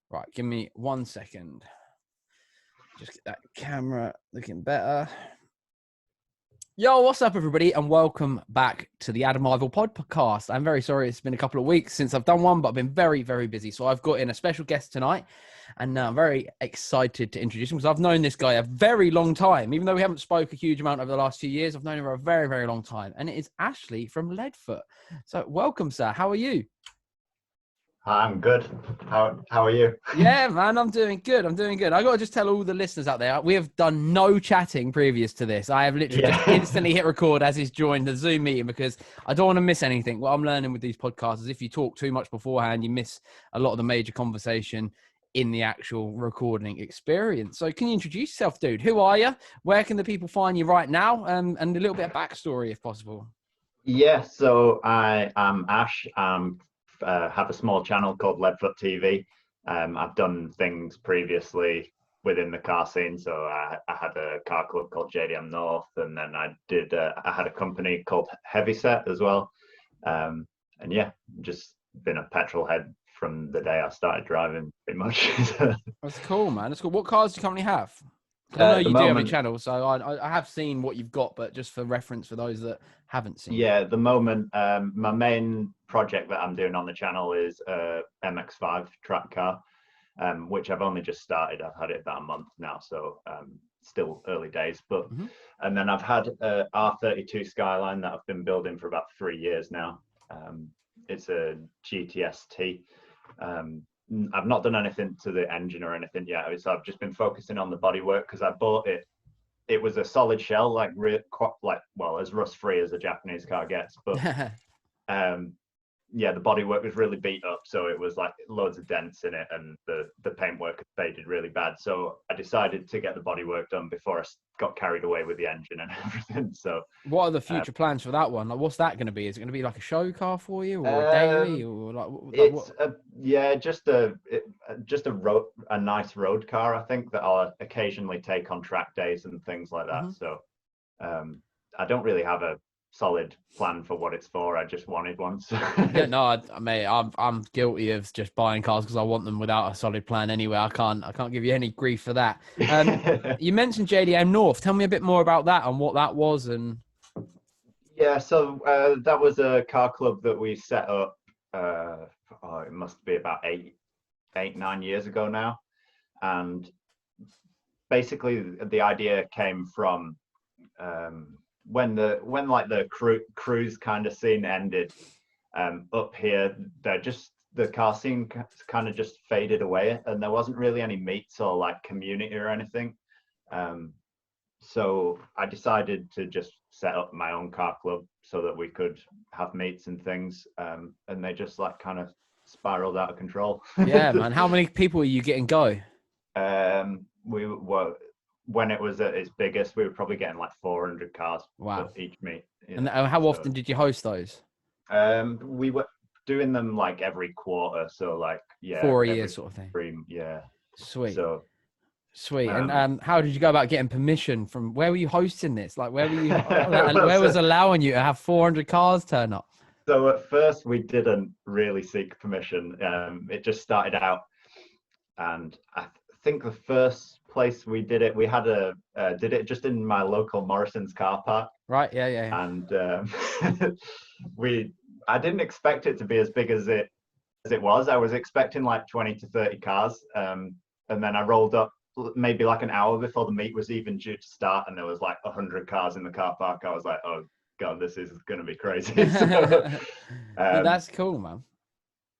Right, give me 1 second. Just get that camera looking better. Yo, what's up, everybody, and welcome back to the Adam Marvel podcast. I'm very sorry it's been a couple of weeks since I've done one, but I've been very, very busy. So I've got in a special guest tonight, and I'm very excited to introduce him because I've known this guy a very long time. Even though we haven't spoke a huge amount over the last few years, I've known him for a very, very long time, and it is Ashley from Leadfoot. So welcome, sir. How are you? I'm good. How are you? Yeah, man, I'm doing good. I got to just tell all the listeners out there, we have done no chatting previous to this. I have literally just instantly hit record as he's joined the Zoom meeting because I don't want to miss anything. What I'm learning with these podcasts is if you talk too much beforehand, you miss a lot of the major conversation in the actual recording experience. So can you introduce yourself, dude? Who are you? Where can the people find you right now? And a little bit of backstory, if possible. Yeah, so I am Ash. Have a small channel called Leadfoot TV. I've done things previously within the car scene. So I had a car club called JDM North, and then I had a company called Heavyset as well. And yeah, just been a petrol head from the day I started driving, pretty much. That's cool, man. That's cool. What cars do you currently have? I know you do have a channel, so I have seen what you've got, but just for reference for those that haven't seen. Yeah, at the moment, my main project that I'm doing on the channel is a MX-5 track car, which I've only just started. I've had it about a month now, so still early days. But and then I've had a R32 Skyline that I've been building for about 3 years now. It's a GTS-T. I've not done anything to the engine or anything yet, so I've just been focusing on the bodywork because I bought it. It was a solid shell, like as rust-free as a Japanese car gets, but yeah, the bodywork was really beat up, so it was like loads of dents in it, and the paintwork faded really bad. So I decided to get the bodywork done before I got carried away with the engine and everything. So what are the future plans for that one? Like, what's that going to be? Is it going to be like a show car for you, or a daily, or just a nice road car, I think, that I'll occasionally take on track days and things like that. So I don't really have a solid plan for what it's for. I just wanted one. So. Yeah, no, mate, I'm guilty of just buying cars because I want them without a solid plan anyway. I can't give you any grief for that. You mentioned JDM North. Tell me a bit more about that and what that was. And yeah, so that was a car club that we set up. It must be about 9 years ago now, and basically the idea came from when the cruise kind of scene ended up here. The car scene kind of just faded away, and there wasn't really any meets or like community or anything. So I decided to just set up my own car club so that we could have meets and things, and they just like kind of spiraled out of control. Yeah, man. How many people are you getting go? We were, when it was at its biggest, we were probably getting like 400 cars for each meet. And how often did you host those? We were doing them like every quarter, so like 4 a year sort of thing. Yeah. Sweet. So sweet. And how did you go about getting permission from? Where were you hosting this? Like, where were you? Where was allowing you to have 400 cars turn up? So at first we didn't really seek permission. It just started out, and I think the first place we did it, we had did it just in my local Morrison's car park. Right. Yeah. And I didn't expect it to be as big as it was. I was expecting like 20 to 30 cars, and then I rolled up maybe like an hour before the meet was even due to start, and there was like 100 cars in the car park. I was like, oh God, this is going to be crazy. So, that's cool, man.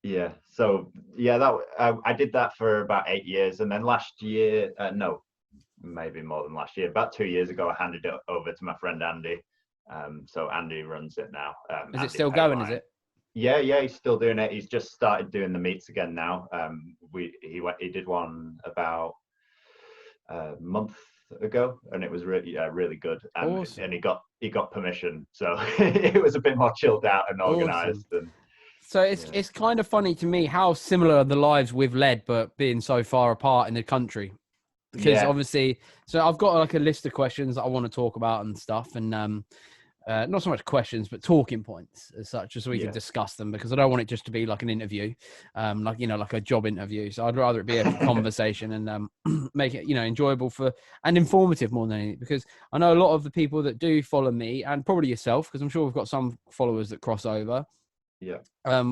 Yeah. So yeah, I did that for about 8 years, and then last year, no, maybe more than last year, about 2 years ago, I handed it over to my friend Andy. So Andy runs it now. Is it still going? Is it? Yeah, he's still doing it. He's just started doing the meets again now. He did one about a month ago, and it was really good. Awesome. And he got permission, so it was a bit more chilled out and organized. Awesome. So it's kind of funny to me how similar are the lives we've led, but being so far apart in the country. Because obviously, so I've got like a list of questions that I want to talk about and stuff, and not so much questions, but talking points as such, just so we can Yeah. discuss them, because I don't want it just to be like an interview, like, like a job interview. So I'd rather it be a conversation and make it, enjoyable and informative more than anything, because I know a lot of the people that do follow me, and probably yourself, because I'm sure we've got some followers that cross over, Yeah.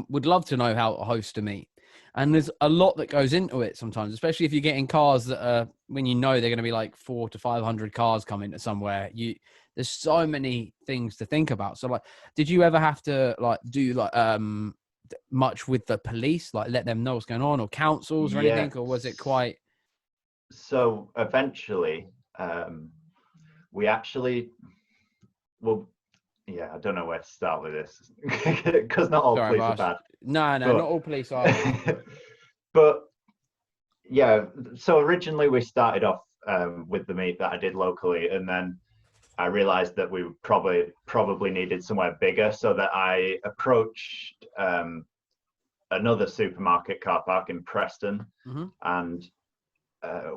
would love to know how to host a meet. And there's a lot that goes into it sometimes, especially if you're getting cars that are, when they're going to be like 400 to 500 cars coming to somewhere, there's so many things to think about. So like, did you ever have to like do like much with the police, like let them know what's going on, or councils or anything, or was it quite? So eventually, we actually, well, yeah, I don't know where to start with this because not all police are bad. No, not all police are. But yeah, so originally we started off with the meet that I did locally, and then I realized that we probably needed somewhere bigger, so that I approached another supermarket car park in Preston, and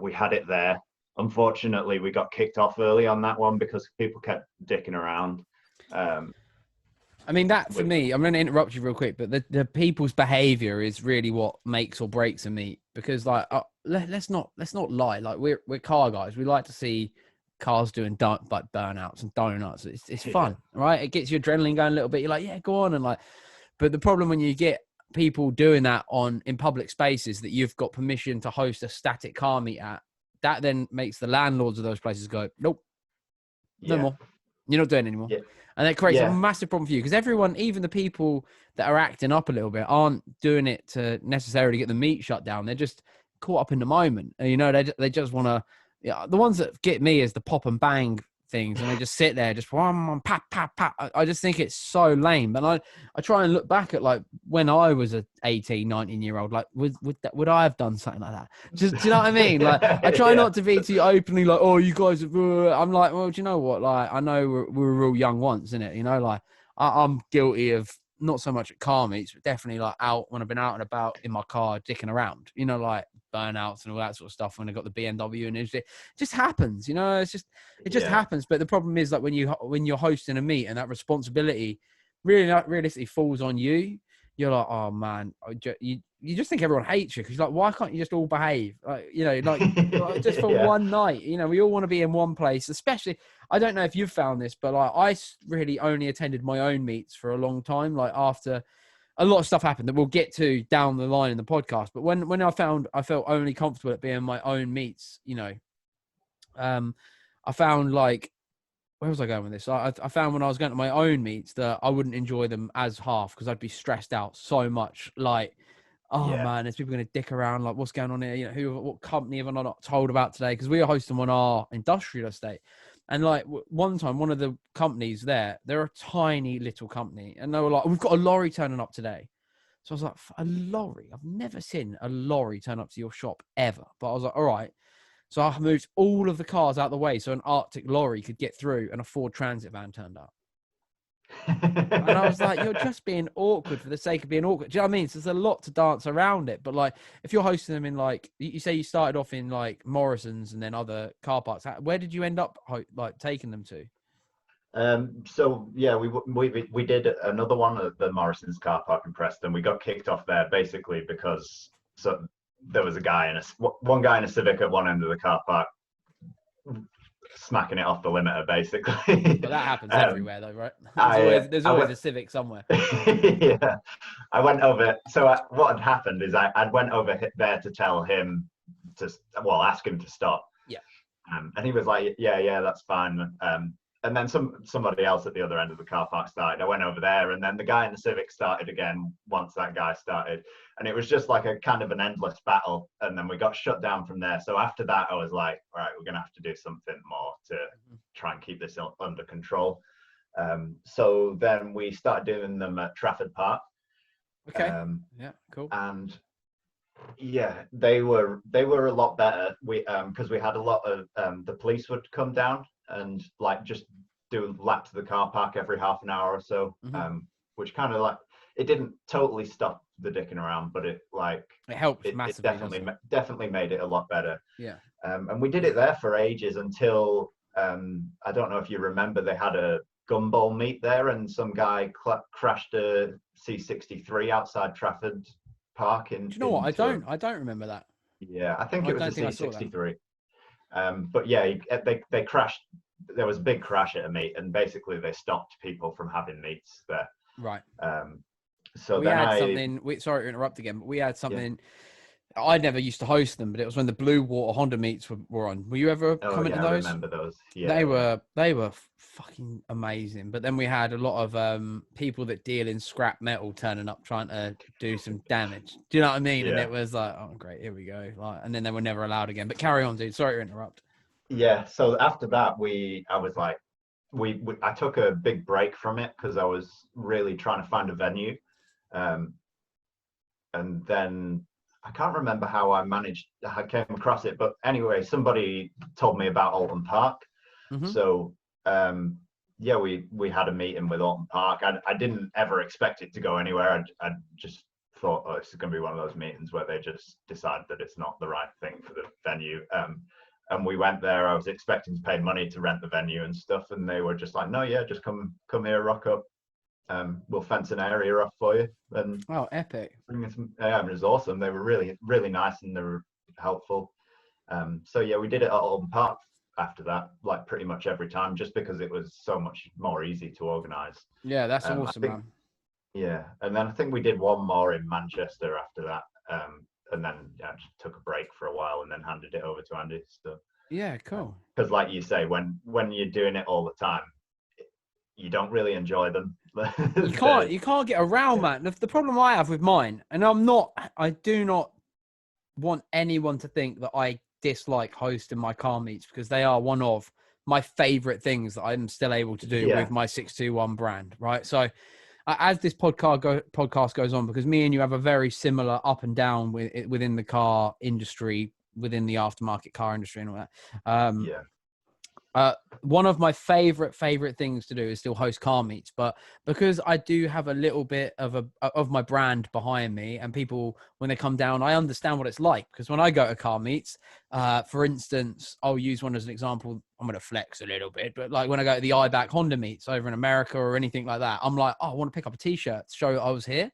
we had it there. Unfortunately, we got kicked off early on that one because people kept dicking around. I mean, that for me, I'm going to interrupt you real quick, but the people's behavior is really what makes or breaks a meet, because like, let's not lie. Like we're car guys. We like to see cars doing burnouts and donuts. It's fun, right? It gets your adrenaline going a little bit. You're like, yeah, go on. And like, but the problem when you get people doing that in public spaces that you've got permission to host a static car meet at, that then makes the landlords of those places go, nope, no more. You're not doing it anymore. Yeah. And that creates a massive problem for you, because everyone, even the people that are acting up a little bit, aren't doing it to necessarily get the meet shut down. They're just caught up in the moment. And, they just want to, the ones that get me is the pop and bang things, and they just sit there, just pat, pat, pat. I just think it's so lame. And I try and look back at like when I was a 18, 19-year-old, like would I have done something like that? Just, do you know what I mean? Like I try not to be too openly like, oh, you guys are, I'm like, well, do you know what? Like I know we were real young once, isn't it? Like I'm guilty of, not so much at car meets, but definitely like out when I've been out and about in my car dicking around, like burnouts and all that sort of stuff when I got the BMW, and it just happens, it just happens. But the problem is like when you're hosting a meet and that responsibility really not realistically falls on you, you're like, oh man, you just think everyone hates you, because you're like, why can't you just all behave, like just for one night? We all want to be in one place. Especially, I don't know if you've found this, but like I really only attended my own meets for a long time, like after a lot of stuff happened that we'll get to down the line in the podcast. But when I felt only comfortable at being my own meets, I found like, where was I going with this? I found when I was going to my own meets that I wouldn't enjoy them as half, because I'd be stressed out so much. Like, oh man, there's people going to dick around. Like, what's going on here? What company have I not told about today? Because we are hosting on our industrial estate. And like one time, one of the companies they're a tiny little company, and they were like, we've got a lorry turning up today. So I was like, a lorry? I've never seen a lorry turn up to your shop ever. But I was like, all right. So I moved all of the cars out of the way so an Arctic lorry could get through, and a Ford Transit van turned up. And I was like, you're just being awkward for the sake of being awkward. Do you know what I mean? So there's a lot to dance around it. But like, if you're hosting them in like, you say you started off in like Morrison's and then other car parks, where did you end up like taking them to? So yeah, we did another one at the Morrison's car park in Preston. We got kicked off there basically because there was one guy in a Civic at one end of the car park smacking it off the limiter, basically. But that happens everywhere, though, right? There's always a Civic somewhere. Yeah, I went over. So what had happened is I went over there to tell him ask him to stop. Yeah. And he was like, yeah, that's fine. And then somebody else at the other end of the car park started. I went over there, and then the guy in the Civic started again once that guy started. And it was just like a kind of an endless battle. And then we got shut down from there. So after that, I was like, all right, we're going to have to do something more to try and keep this under control. So then we started doing them at Trafford Park. Okay. Yeah, cool. And yeah, they were a lot better. Because we had a lot of the police would come down and like just do laps of the car park every half an hour or so, which kind of like, it didn't totally stop the dicking around, but it helped massively. It definitely made it a lot better. Yeah. And we did it there for ages until I don't know if you remember, they had a gumball meet there, and some guy crashed a C63 outside Trafford Park in. Do you know what? I don't remember that. Yeah, I think I it was don't a think I saw that. C63. But yeah, they crashed. There was a big crash at a meet, and basically they stopped people from having meets there. Right. So we then had something. Sorry to interrupt again, but we had something. Yeah. I never used to host them, but it was when the Blue Water Honda meets were on. Were you ever coming to I those? remember those. Yeah, they were fucking amazing. But then we had a lot of people that deal in scrap metal turning up trying to do some damage. Do you know what I mean? Yeah. And it was like, oh great, here we go. Like, and then they were never allowed again. But carry on, dude. Sorry to interrupt. Yeah. So after that, I was like, I took a big break from it because I was really trying to find a venue. And then I can't remember how I came across it, but anyway, somebody told me about Alton Park. Mm-hmm. So yeah, we had a meeting with Alton Park. I didn't ever expect it to go anywhere. I just thought, oh, it's going to be one of those meetings where they just decide that it's not the right thing for the venue. And we went there. I was expecting to pay money to rent the venue and stuff, and they were just like, no, yeah, just come here, rock up. We'll fence an area off for you. And oh, epic! Yeah, it was awesome. They were really, really nice, and they were helpful. So yeah, we did it at Alton Park after that, like pretty much every time, just because it was so much more easy to organise. Yeah, that's awesome, man. Yeah, and then I think we did one more in Manchester after that, and then I just took a break for a while, and then handed it over to Andy. So yeah, cool. Because like you say, when you're doing it all the time, you don't really enjoy them. You can't get around, man. The problem I have with mine, and I do not want anyone to think that I dislike hosting my car meets, because they are one of my favorite things that I'm still able to do with my 621 brand, right? So as this podcast goes on, because me and you have a very similar up and down within the car industry, within the aftermarket car industry and all that. One of my favorite things to do is still host car meets, but because I do have a little bit of my brand behind me, and people, when they come down, I understand what it's like. Because when I go to car meets, for instance, I'll use one as an example. I'm going to flex a little bit, but like when I go to the IBAC Honda meets over in America or anything like that, I'm like, oh, I want to pick up a t-shirt to show that I was here.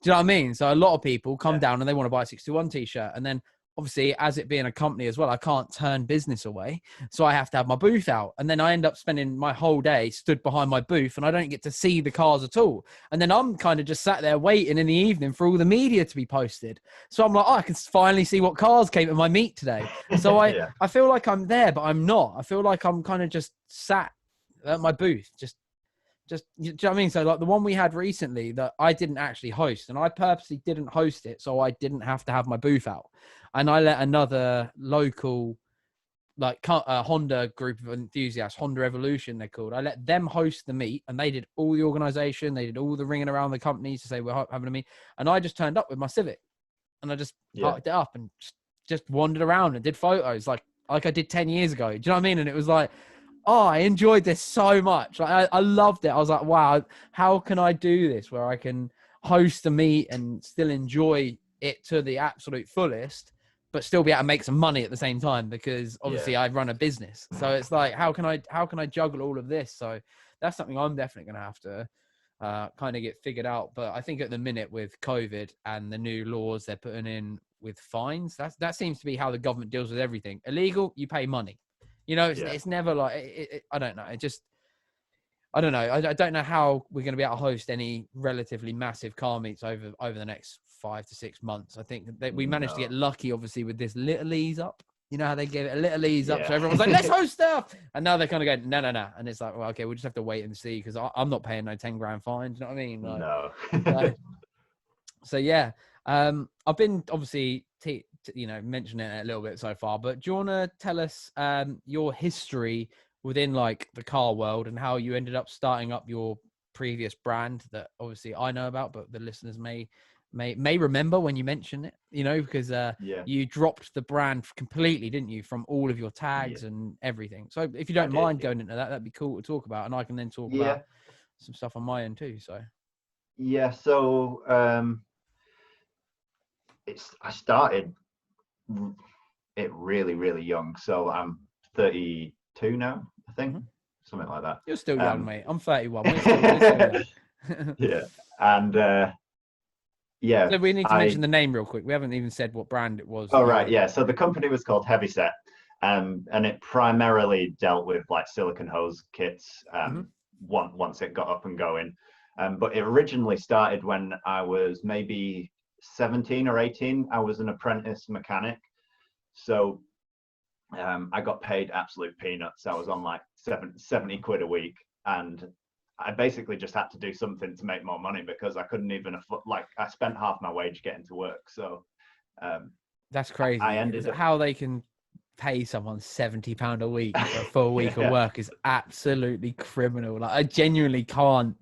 Do you know what I mean? So a lot of people come down and they want to buy a 621 t-shirt, and then obviously, as it being a company as well, I can't turn business away. So I have to have my booth out. And then I end up spending my whole day stood behind my booth, and I don't get to see the cars at all. And then I'm kind of just sat there waiting in the evening for all the media to be posted. So I'm like, oh, I can finally see what cars came to my meet today. So I feel like I'm there, but I'm not. I feel like I'm kind of just sat at my booth, just, do you know what I mean? So like the one we had recently that I didn't actually host, and I purposely didn't host it so I didn't have to have my booth out. And I let another local, like Honda group of enthusiasts, Honda Evolution they're called, I let them host the meet, and they did all the organisation. They did all the ringing around the companies to say we're having a meet. And I just turned up with my Civic, and I just parked it up and just wandered around and did photos like I did 10 years ago. Do you know what I mean? And it was like, oh, I enjoyed this so much. Like, I loved it. I was like, wow, how can I do this where I can host a meet and still enjoy it to the absolute fullest, but still be able to make some money at the same time? Because obviously I run a business. So it's like, how can I juggle all of this? So that's something I'm definitely going to have to kind of get figured out. But I think at the minute with COVID and the new laws they're putting in with fines, that seems to be how the government deals with everything. Illegal, you pay money. You know, it's never like, I don't know. I don't know. I don't know how we're going to be able to host any relatively massive car meets over the next 5 to 6 months. I think that we managed to get lucky, obviously, with this little ease up. You know how they gave it a little ease up. So everyone was like, let's host stuff. And now they're kind of going, no. And it's like, well, okay, we'll just have to wait and see, because I'm not paying no 10 grand fine. Do you know what I mean? Like, no. So yeah, I've been obviously, mentioning it a little bit so far, but do you want to tell us your history within like the car world, and how you ended up starting up your previous brand that obviously I know about, but the listeners may remember when you mention it, because you dropped the brand completely, didn't you, from all of your tags and everything. So if you don't mind going into that, that'd be cool to talk about, and I can then talk about some stuff on my end too. So I started it really, really young. So I'm 32 now, I think. something like that. You're still young, mate. I'm 31. We're still young. Yeah, and yeah, So we need to mention the name real quick. We haven't even said what brand it was. Oh right, yeah. So the company was called Heavyset, and it primarily dealt with like silicone hose kits. Once it got up and going, but it originally started when I was maybe 17 or 18. I was an apprentice mechanic, so I got paid absolute peanuts. I was on like 70 quid a week, and I basically just had to do something to make more money because I couldn't even afford. Like I spent half my wage getting to work, so. That's crazy. I ended up... How they can pay someone £70 a week for a full week of work is absolutely criminal. Like I genuinely can't.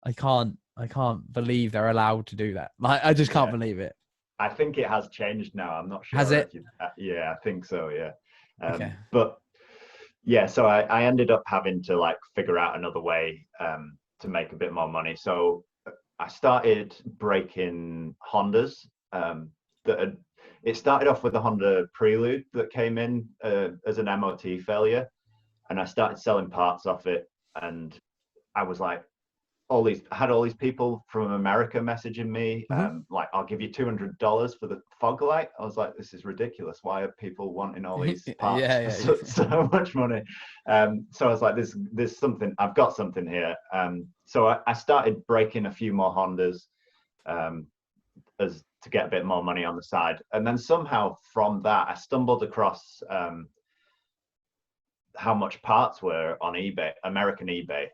I can't believe they're allowed to do that. Like I just can't believe it. I think it has changed now. I'm not sure. Has it? Yeah, I think so. Yeah. Okay. But yeah, so I ended up having to like figure out another way to make a bit more money. So I started breaking Hondas it started off with a Honda Prelude that came in as an MOT failure, and I started selling parts off it. And I was like, I had all these people from America messaging me, like, I'll give you $200 for the fog light. I was like, this is ridiculous. Why are people wanting all these parts for so much money? So I was like, there's something, I've got something here. So I started breaking a few more Hondas as to get a bit more money on the side. And then somehow from that, I stumbled across how much parts were on eBay, American eBay,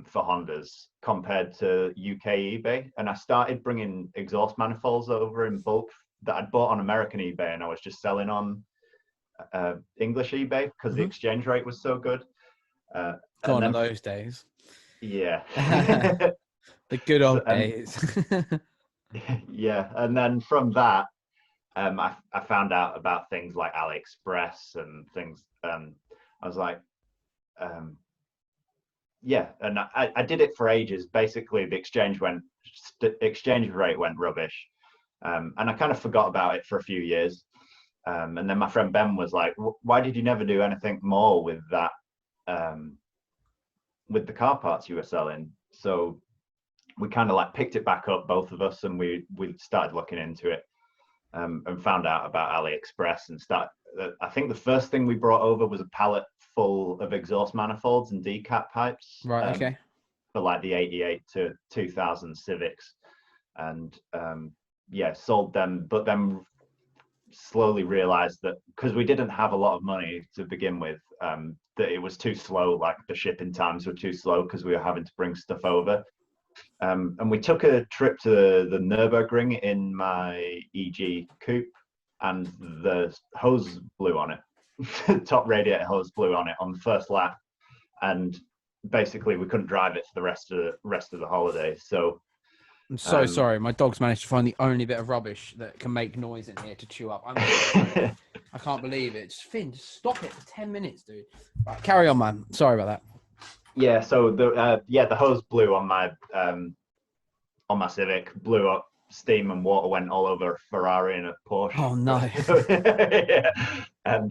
for Hondas compared to UK eBay. And I started bringing exhaust manifolds over in bulk that I'd bought on American eBay, and I was just selling on English eBay because the exchange rate was so good. Gone are those days. Yeah. The good old days. Yeah, and then from that, I found out about things like AliExpress and things. I was like, yeah, and I did it for ages. Basically, the exchange rate went rubbish, and I kind of forgot about it for a few years. And then my friend Ben was like, "Why did you never do anything more with that, with the car parts you were selling?" So we kind of like picked it back up, both of us, and we started looking into it, and found out about AliExpress and I think the first thing we brought over was a pallet full of exhaust manifolds and decap pipes. Right. Okay. For like the 88 to 2000 Civics, and yeah, sold them, but then slowly realized that because we didn't have a lot of money to begin with, that it was too slow. Like the shipping times were too slow because we were having to bring stuff over. And we took a trip to the Nürburgring in my EG coupe, and the hose blew on it. Top radiator hose blew on it on the first lap, and basically we couldn't drive it for the rest of the holiday. So I'm so sorry. My dog's managed to find the only bit of rubbish that can make noise in here to chew up. I can't believe it. Finn, just stop it for 10 minutes, dude. Right, carry on, man. Sorry about that. Yeah, so the hose blew on my Civic, blew up, steam and water went all over a Ferrari and a Porsche. Oh no. Yeah. And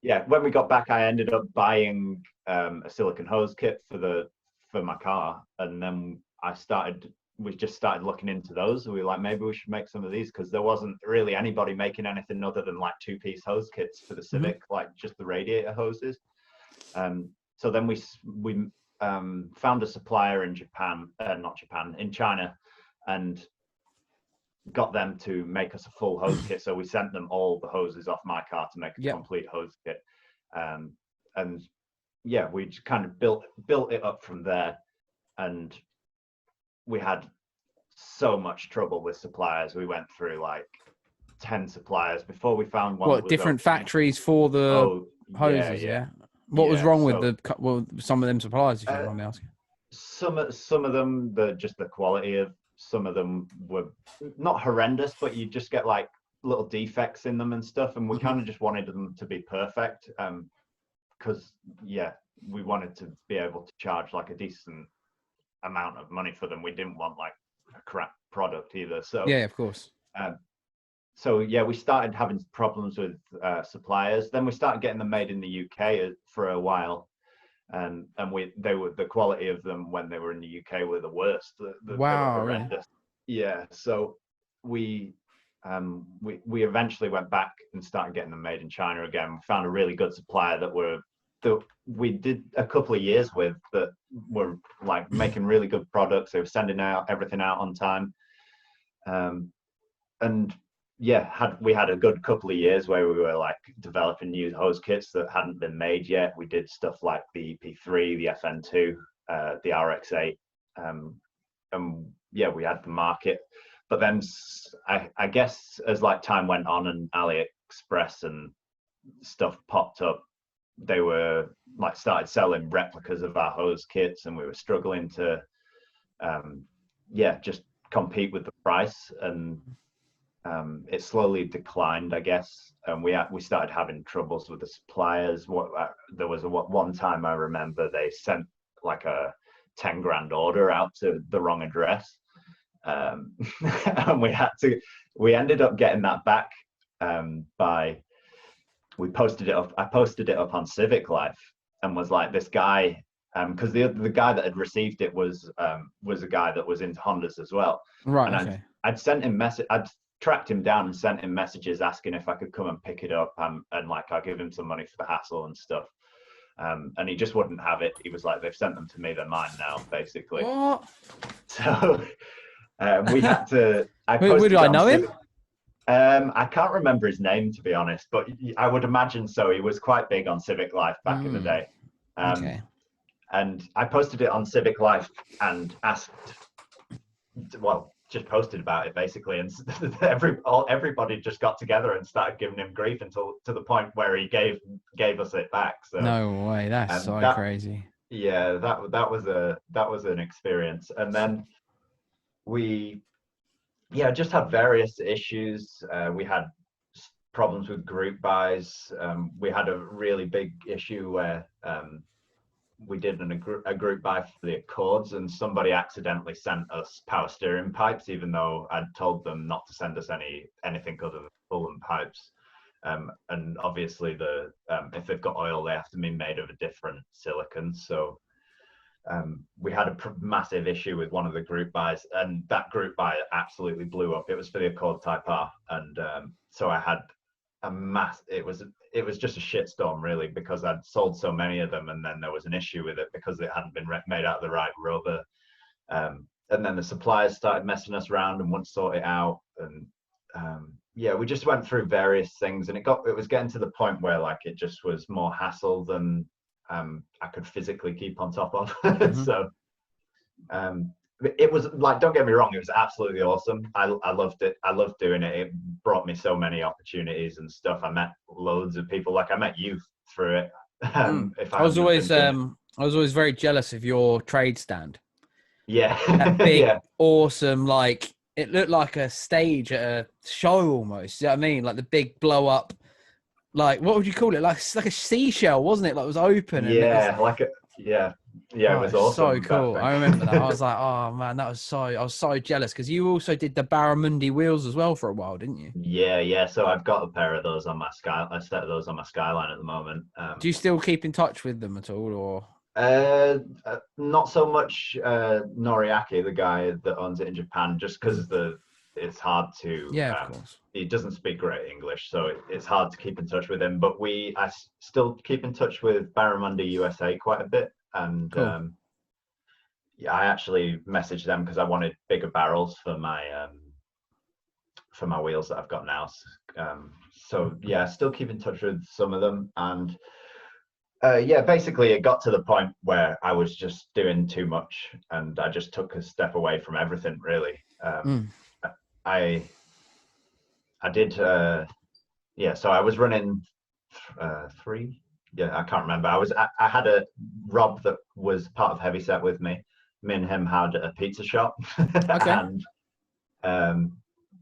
yeah, when we got back, I ended up buying a silicone hose kit for my car, and then we just started looking into those. We were like, maybe we should make some of these, because there wasn't really anybody making anything other than like 2-piece hose kits for the Civic, like just the radiator hoses. So then we found a supplier in in China, and got them to make us a full hose kit. So we sent them all the hoses off my car to make a complete hose kit. And yeah, we just kind of built it up from there. And we had so much trouble with suppliers. We went through like 10 suppliers before we found one. What, different factories for the hoses? Yeah. What was wrong with some of them suppliers, if you don't mind me asking? Some of them, just the quality of some of them were not horrendous, but you just get like little defects in them and stuff. And we kind of just wanted them to be perfect, because we wanted to be able to charge like a decent amount of money for them. We didn't want like a crap product either. So yeah, of course. So yeah, we started having problems with suppliers. Then we started getting them made in the UK for a while, and they were, the quality of them when they were in the UK were the worst. They were Wow. horrendous. Yeah. So we eventually went back and started getting them made in China again. We found a really good supplier that we did a couple of years with, that were like making really good products. They were sending everything out on time. And yeah, we had a good couple of years where we were like developing new hose kits that hadn't been made yet. We did stuff like the EP3, the FN2, the RX8, and yeah, we had the market. But then I guess as like time went on and AliExpress and stuff popped up, they were like started selling replicas of our hose kits, and we were struggling to just compete with the price, and it slowly declined, I guess. And we started having troubles with the suppliers. There was one time I remember they sent like a 10 grand order out to the wrong address, and we ended up getting that back by I posted it up on Civic Life, and was like, this guy, because the guy that had received it was a guy that was into Hondas as well. Right. And Okay. I'd sent him I'd tracked him down and sent him messages asking if I could come and pick it up, and like I'll give him some money for the hassle and stuff. And he just wouldn't have it. He was like, they've sent them to me, they're mine now, basically. What? So we had to. Who do I know him? I can't remember his name, to be honest, but I would imagine so. He was quite big on Civic Life back in the day. Okay. And I posted it on Civic Life and just posted about it basically, and everybody just got together and started giving him grief until to the point where he gave us it back. So no way, that's so crazy. Yeah, that was an experience. And then we just had various issues. We had problems with group buys. We had a really big issue where we did a group buy for the Accords, and somebody accidentally sent us power steering pipes, even though I'd told them not to send us anything other than Fulham pipes. And obviously if they've got oil, they have to be made of a different silicon. So we had a massive issue with one of the group buys, and that group buy absolutely blew up. It was for the Accord Type R, and so I had it was just a shitstorm, really, because I'd sold so many of them, and then there was an issue with it because it hadn't been made out of the right rubber. And then the suppliers started messing us around and wouldn't sort it out. And we just went through various things, and it was getting to the point where like it just was more hassle than I could physically keep on top of. Mm-hmm. So it was like, don't get me wrong, it was absolutely awesome. I loved it. I loved doing it. It brought me so many opportunities and stuff. I met loads of people. Like I met you through it. I was always very jealous of your trade stand. Yeah. That big, awesome, like it looked like a stage at a show almost. You know what I mean? Like the big blow up, like what would you call it? Like a seashell, wasn't it? Like it was open. Yeah, Yeah, it was awesome. So cool. I remember that. I was like, oh man, I was so jealous, because you also did the Barramundi Wheels as well for a while, didn't you? Yeah. So I've got a pair of those on my a set of those on my Skyline at the moment. Do you still keep in touch with them at all, or? Not so much Noriaki, the guy that owns it in Japan, just because it's hard to. Yeah, of course. He doesn't speak great English, so it's hard to keep in touch with him. But I still keep in touch with Barramundi USA quite a bit. And cool. I actually messaged them because I wanted bigger barrels for my wheels that I've got now. So still keep in touch with some of them. And basically it got to the point where I was just doing too much, and I just took a step away from everything, really. I did so I was running 3. Yeah, I can't remember. I had a Rob that was part of Heavyset with me. Me and him had a pizza shop. Okay. And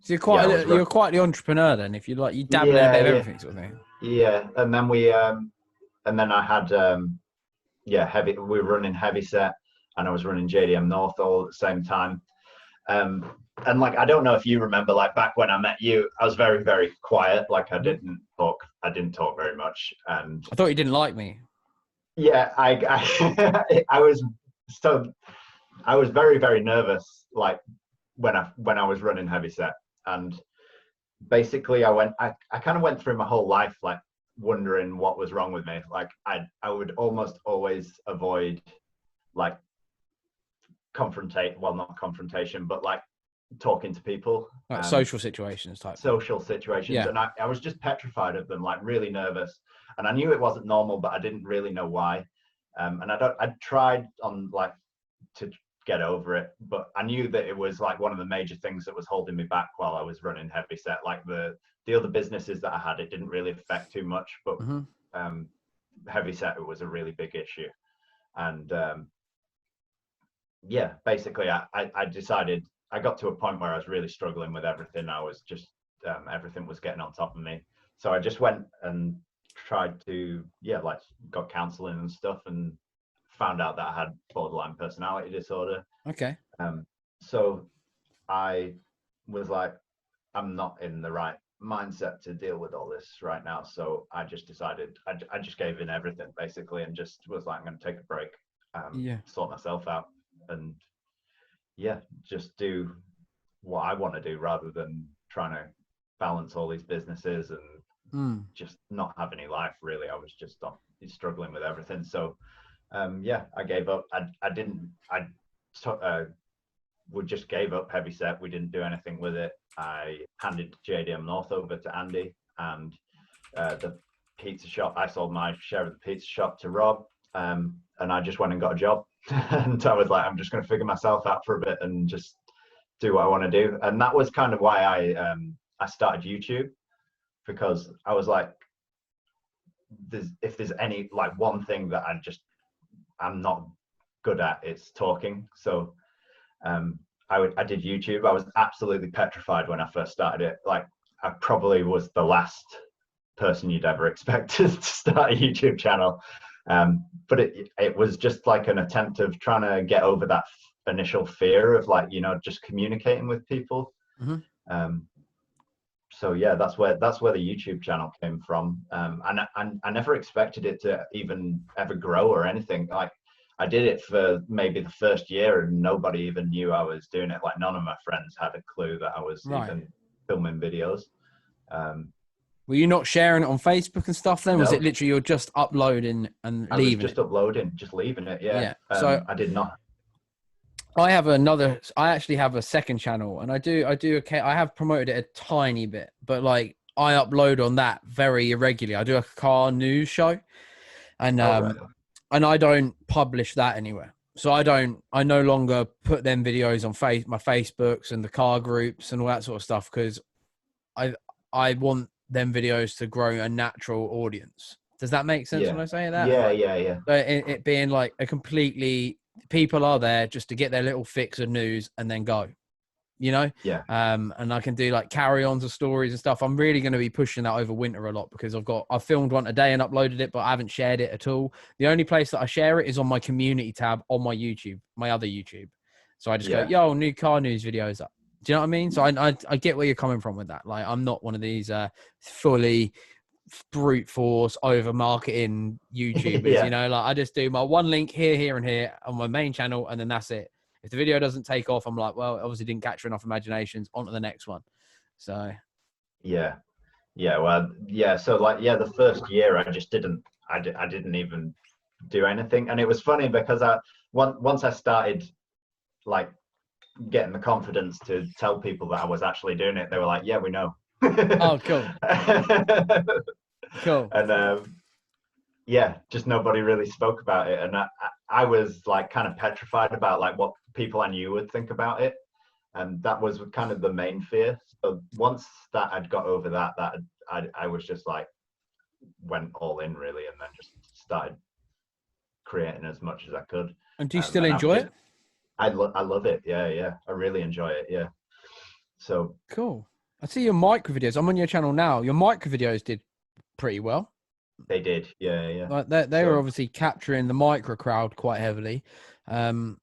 so you're quite the entrepreneur then, if you dabble in a bit of everything, sort of thing. Yeah, and then I had we were running Heavyset, and I was running JDM North all at the same time. And like, I don't know if you remember, like back when I met you, I was very, very quiet. Like I didn't talk very much. And I thought you didn't like me. Yeah, I was so I was very, very nervous, like when I was running Heavyset. And basically I kind of went through my whole life like wondering what was wrong with me. Like I would almost always avoid like not confrontation, but like talking to people. Like social situations type thing. Social situations. Yeah. And I was just petrified of them, like really nervous. And I knew it wasn't normal, but I didn't really know why. And I'd tried on like to get over it, but I knew that it was like one of the major things that was holding me back while I was running Heavyset. Like the other businesses that I had, it didn't really affect too much, but Heavyset, it was a really big issue. And yeah, basically I decided, I got to a point where I was really struggling with everything. I was just everything was getting on top of me. So I just went and tried to, like got counseling and stuff, and found out that I had borderline personality disorder. Okay. So I was like, I'm not in the right mindset to deal with all this right now. So I just decided, I just gave in everything basically, and just was like, I'm going to take a break, sort myself out, and just do what I want to do rather than trying to balance all these businesses and just not have any life really. I was just struggling with everything. So I gave up. We just gave up Heavyset. We didn't do anything with it. I handed JDM North over to Andy, and the pizza shop, I sold my share of the pizza shop to Rob, and I just went and got a job. And I was like, I'm just going to figure myself out for a bit and just do what I want to do. And that was kind of why I started YouTube, because I was like, if there's any like one thing that I'm not good at, it's talking. So I did YouTube. I was absolutely petrified when I first started it. Like I probably was the last person you'd ever expect to start a YouTube channel. But it was just like an attempt of trying to get over that initial fear of like, just communicating with people. So yeah, that's where the YouTube channel came from. And I never expected it to even ever grow or anything. Like I did it for maybe the first year and nobody even knew I was doing it. Like none of my friends had a clue that I was even filming videos. Were you not sharing it on Facebook and stuff then? No. Was it literally you're just uploading and leaving? I was just uploading, just leaving it. Yeah. So I did not. I actually have a second channel, and I do okay. I have promoted it a tiny bit, but like I upload on that very irregularly. I do a car news show, and and I don't publish that anywhere. So I no longer put them videos on my Facebooks and the car groups and all that sort of stuff, because I want them videos to grow a natural audience. Does that make sense when I say that? Yeah. So it being like a completely, people are there just to get their little fix of news and then go, Yeah. And I can do like carry-ons of stories and stuff. I'm really going to be pushing that over winter a lot, because I've filmed one today and uploaded it, but I haven't shared it at all. The only place that I share it is on my community tab on my YouTube, my other YouTube. So I just go, yo, new car news videos up. Do you know what I mean? So I get where you're coming from with that. Like, I'm not one of these fully brute force over marketing YouTubers, like I just do my one link here and here on my main channel, and then that's it. If the video doesn't take off, I'm like, well, obviously didn't capture enough imaginations, on to the next one. So so like the first year I just didn't even do anything. And it was funny because once I started like getting the confidence to tell people that I was actually doing it, they were like, yeah, we know. Oh, cool. Cool. And just nobody really spoke about it, and I was like kind of petrified about like what people I knew would think about it, and that was kind of the main fear. So once that I'd got over that I was just like went all in really, and then just started creating as much as I could. And do you still enjoy it? I love it. Yeah. I really enjoy it. Yeah. So cool. I see your micro videos. I'm on your channel now. Your micro videos did pretty well. They did. Yeah. Like they were obviously capturing the micro crowd quite heavily. I'm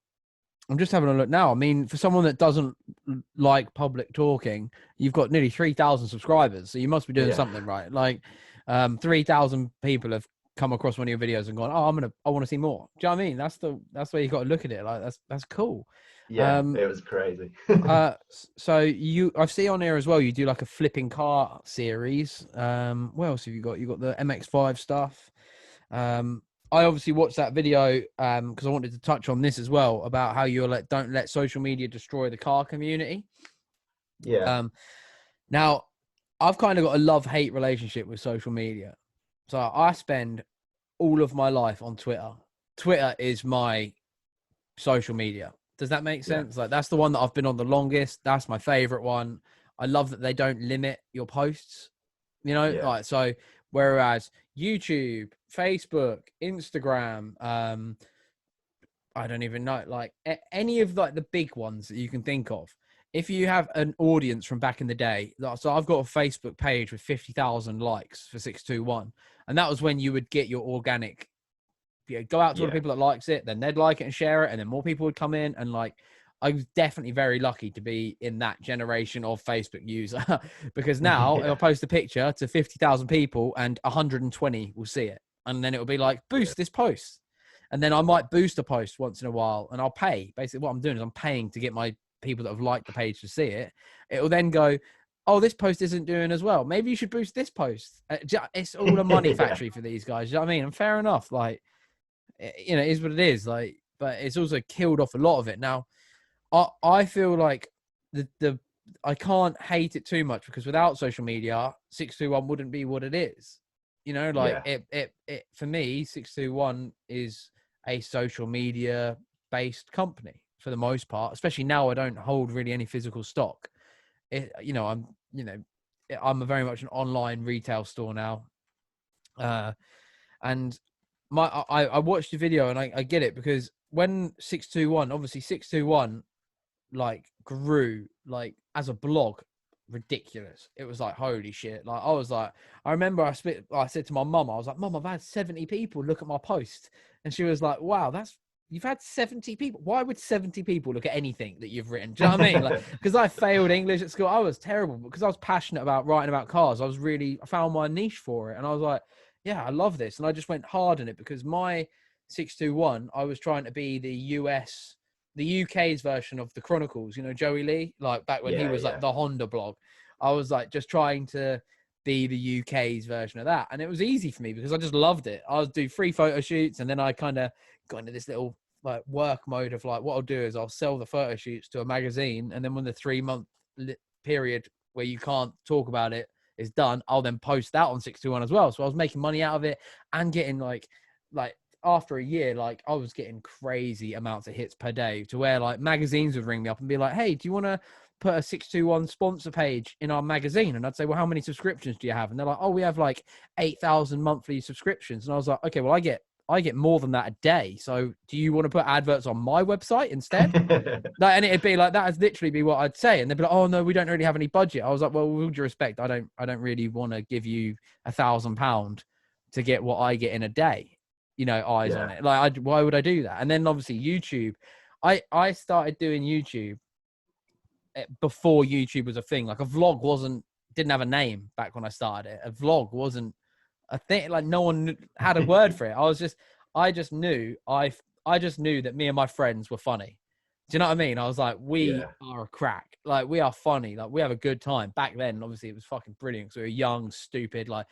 just having a look now. I mean, for someone that doesn't like public talking, you've got nearly 3,000 subscribers. So you must be doing something right. Like 3,000 people have come across one of your videos and gone, oh, I want to see more. Do you know what I mean? That's the way you got to look at it. Like that's cool. Yeah, it was crazy. So I see on there as well, you do like a flipping car series. What else have you got? You got the MX-5 stuff. I obviously watched that video because I wanted to touch on this as well about how you're don't let social media destroy the car community. Yeah. Now I've kind of got a love-hate relationship with social media. So I spend all of my life on Twitter. Twitter is my social media. Does that make sense? Like that's the one that I've been on the longest. That's my favorite one. I love that they don't limit your posts, like, so whereas YouTube, Facebook, Instagram, I don't even know, like any of like the big ones that you can think of. If you have an audience from back in the day, so I've got a Facebook page with 50,000 likes for 621. And that was when you would get your organic, go out to all the people that likes it, then they'd like it and share it. And then more people would come in. And like, I was definitely very lucky to be in that generation of Facebook user because now if I post a picture to 50,000 people and 120 will see it. And then it'll be like, boost this post. And then I might boost a post once in a while and I'll pay. Basically what I'm doing is I'm paying to get my people that have liked the page to see it. It will then go, oh, this post isn't doing as well. Maybe you should boost this post. It's all a money factory for these guys. You know what I mean? And fair enough. Like, it is what it is. Like, but it's also killed off a lot of it. Now, I feel like I can't hate it too much because without social media, 621 wouldn't be what it is. It for me, 621 is a social media based company for the most part. Especially now, I don't hold really any physical stock. I'm very much an online retail store now. And I watched the video and I get it because when 621 like grew like as a blog, ridiculous. It was like, holy shit. Like I remember I said to my mum, I was like, Mum, I've had 70 people look at my post. And she was like, wow, you've had 70 people. Why would 70 people look at anything that you've written? Do you know what I mean? Like, because I failed English at school. I was terrible because I was passionate about writing about cars. I found my niche for it. And I was like, yeah, I love this. And I just went hard in it because my 621, I was trying to be the UK's version of the Chronicles, Joey Lee, like back when he was like the Honda blog. I was like just trying to be the UK's version of that. And it was easy for me because I just loved it. I would do free photo shoots and then I kind of got into this little like work mode of like, what I'll do is I'll sell the photo shoots to a magazine. And then when the 3-month period where you can't talk about it is done, I'll then post that on 621 as well. So I was making money out of it and getting like after a year, like I was getting crazy amounts of hits per day to where like magazines would ring me up and be like, hey, do you want to put a 621 sponsor page in our magazine? And I'd say, well, how many subscriptions do you have? And they're like, oh, we have like 8,000 monthly subscriptions. And I was like, okay, well, I get more than that a day. So do you want to put adverts on my website instead? And it'd be like, that would literally be what I'd say. And they'd be like, oh no, we don't really have any budget. I was like, well, with all due respect, I don't really want to give you £1,000 to get what I get in a day. Eyes on it. Like, why would I do that? And then obviously YouTube, I started doing YouTube before YouTube was a thing. Like a vlog didn't have a name back when I started it. A vlog wasn't a thing. Like no one had a word for it. I just knew that me and my friends were funny. Do you know what I mean? I was like, we are a crack. Like we are funny. Like we have a good time. Back then, obviously it was fucking brilliant. So we were young, stupid, like,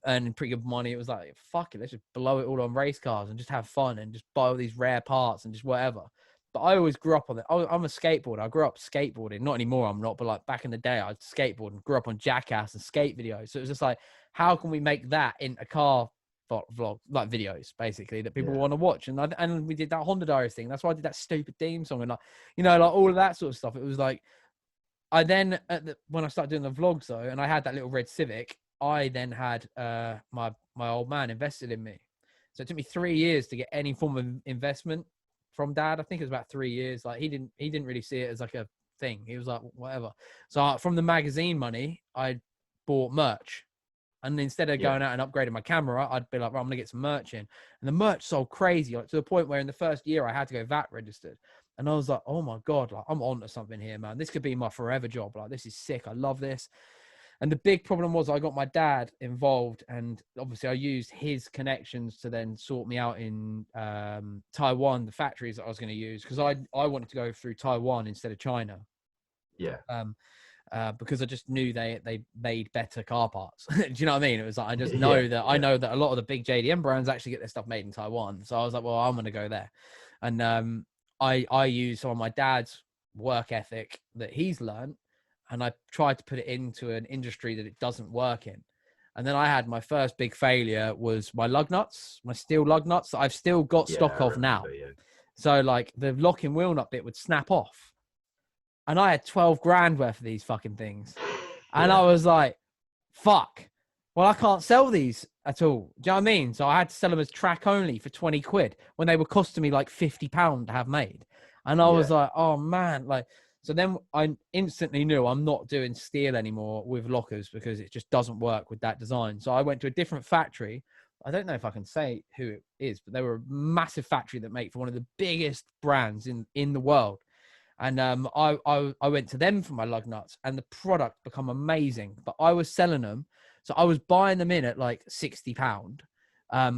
earning pretty good money. It was like, fuck it, let's just blow it all on race cars and just have fun and just buy all these rare parts and just whatever. But I always grew up on it. I'm a skateboarder. I grew up skateboarding. Not anymore, I'm not. But like back in the day, I'd skateboard and grew up on Jackass and skate videos. So it was just like, how can we make that into car vlog, like videos, basically, that people want to watch? And we did that Honda Diaries thing. That's why I did that stupid theme song and like, like all of that sort of stuff. It was like, I then, when I started doing the vlogs though, and I had that little red Civic, I then had my old man invested in me. So it took me 3 years to get any form of investment from Dad. I think it was about 3 years. Like he didn't really see it as like a thing. He was like, whatever. So from the magazine money, I bought merch. And instead of going out and upgrading my camera, I'd be like, right, I'm gonna get some merch in. And the merch sold crazy, like to the point where in the first year I had to go VAT registered. And I was like, oh my God, like I'm on to something here, man. This could be my forever job. Like this is sick. I love this. And the big problem was I got my dad involved, and obviously I used his connections to then sort me out in Taiwan, the factories that I was going to use, because I wanted to go through Taiwan instead of China. Yeah. Because I just knew they made better car parts. Do you know what I mean? It was like, I just know I know that a lot of the big JDM brands actually get their stuff made in Taiwan. So I was like, well, I'm going to go there. And I used some of my dad's work ethic that he's learned, and I tried to put it into an industry that it doesn't work in. And then I had my first big failure was my lug nuts, my steel lug nuts that I've still got stock of now. Yeah. So like the locking wheel nut bit would snap off. And I had 12 grand worth of these fucking things. And I was like, fuck. Well, I can't sell these at all. Do you know what I mean? So I had to sell them as track only for 20 quid when they were costing me like £50 to have made. And I was like, oh man, like, so then I instantly knew I'm not doing steel anymore with lockers because it just doesn't work with that design. So I went to a different factory. I don't know if I can say who it is, but they were a massive factory that make for one of the biggest brands in the world. And I went to them for my lug nuts, and the product become amazing. But I was selling them. So I was buying them in at like £60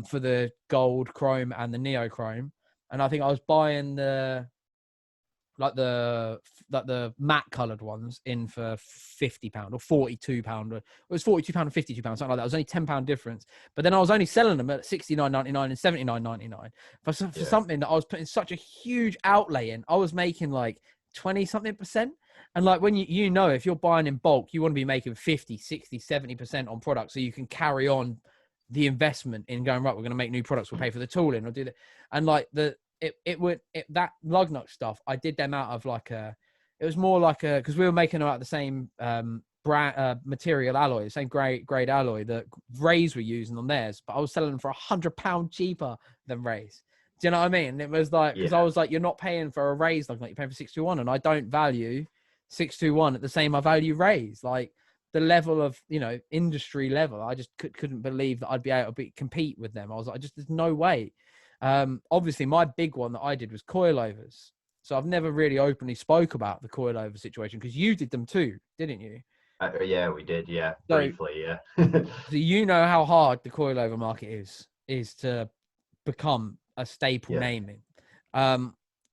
for the gold chrome and the neo chrome. And I think I was buying the matte coloured ones in for £50 or £42. It was £42 and £52, something like that. It was only £10 difference. But then I was only selling them at £69.99 and £79.99 for something that I was putting such a huge outlay in. I was making like 20-something%. And like when you know, if you're buying in bulk, you want to be making 50, 60, 70% on products so you can carry on the investment in going, right, we're going to make new products. We'll pay for the tooling. We'll do that. And like that lug nut stuff, I did them out of like it was more like because we were making them out of the same brand material alloy, the same grade alloy that Rays were using on theirs, but I was selling them for £100 cheaper than Rays. Do you know what I mean? And it was like, because I was like, you're not paying for a Rays lug nut, you're paying for 621, and I don't value 621 at the same I value Rays. Like the level of, you know, industry level, I just couldn't believe that I'd be able to compete with them. I was like, there's no way. Obviously my big one that I did was coilovers. So I've never really openly spoke about the coilover situation because you did them too, didn't you? Yeah, we did. Yeah. So, briefly. Yeah. so you know how hard the coilover market is to become a staple naming.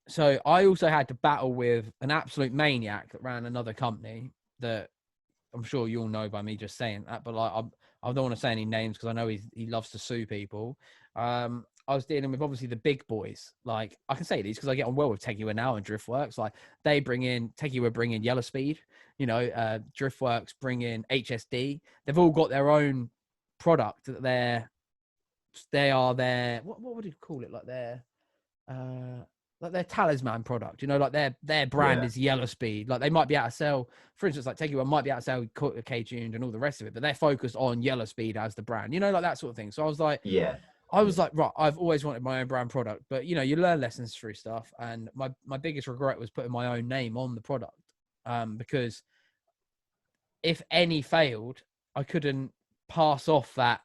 So I also had to battle with an absolute maniac that ran another company that I'm sure you'll know by me just saying that, but like I don't want to say any names because I know he loves to sue people. I was dealing with obviously the big boys. Like I can say these because I get on well with Teguiwa now and Driftworks. Like Teguiwa bring in Yellow Speed, you know, Driftworks bring in HSD. They've all got their own product that they are their, what would you call it? Like their talisman product, you know, like their brand is Yellow Speed. Like they might be able to sell, for instance, like Teguiwa might be able to sell K-tuned and all the rest of it, but they're focused on Yellow Speed as the brand, you know, like that sort of thing. So I was like, right, I've always wanted my own brand product, but you know, you learn lessons through stuff. And my biggest regret was putting my own name on the product, because if any failed, I couldn't pass off that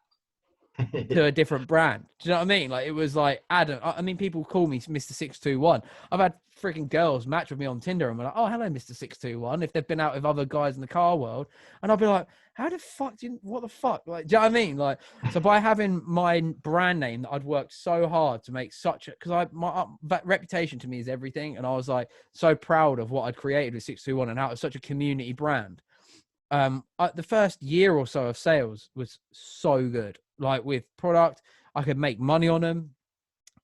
to a different brand. Do you know what I mean? Like it was like Adam. I mean, people call me Mr. 621. I've had freaking girls match with me on Tinder and we're like, oh, hello, Mr. 621. If they've been out with other guys in the car world, and I'll be like, how the fuck what the fuck? Like, do you know what I mean? Like, so by having my brand name that I'd worked so hard to make such a, because that reputation to me is everything, and I was like so proud of what I'd created with 621 and how it was such a community brand. The first year or so of sales was so good. Like with product, I could make money on them.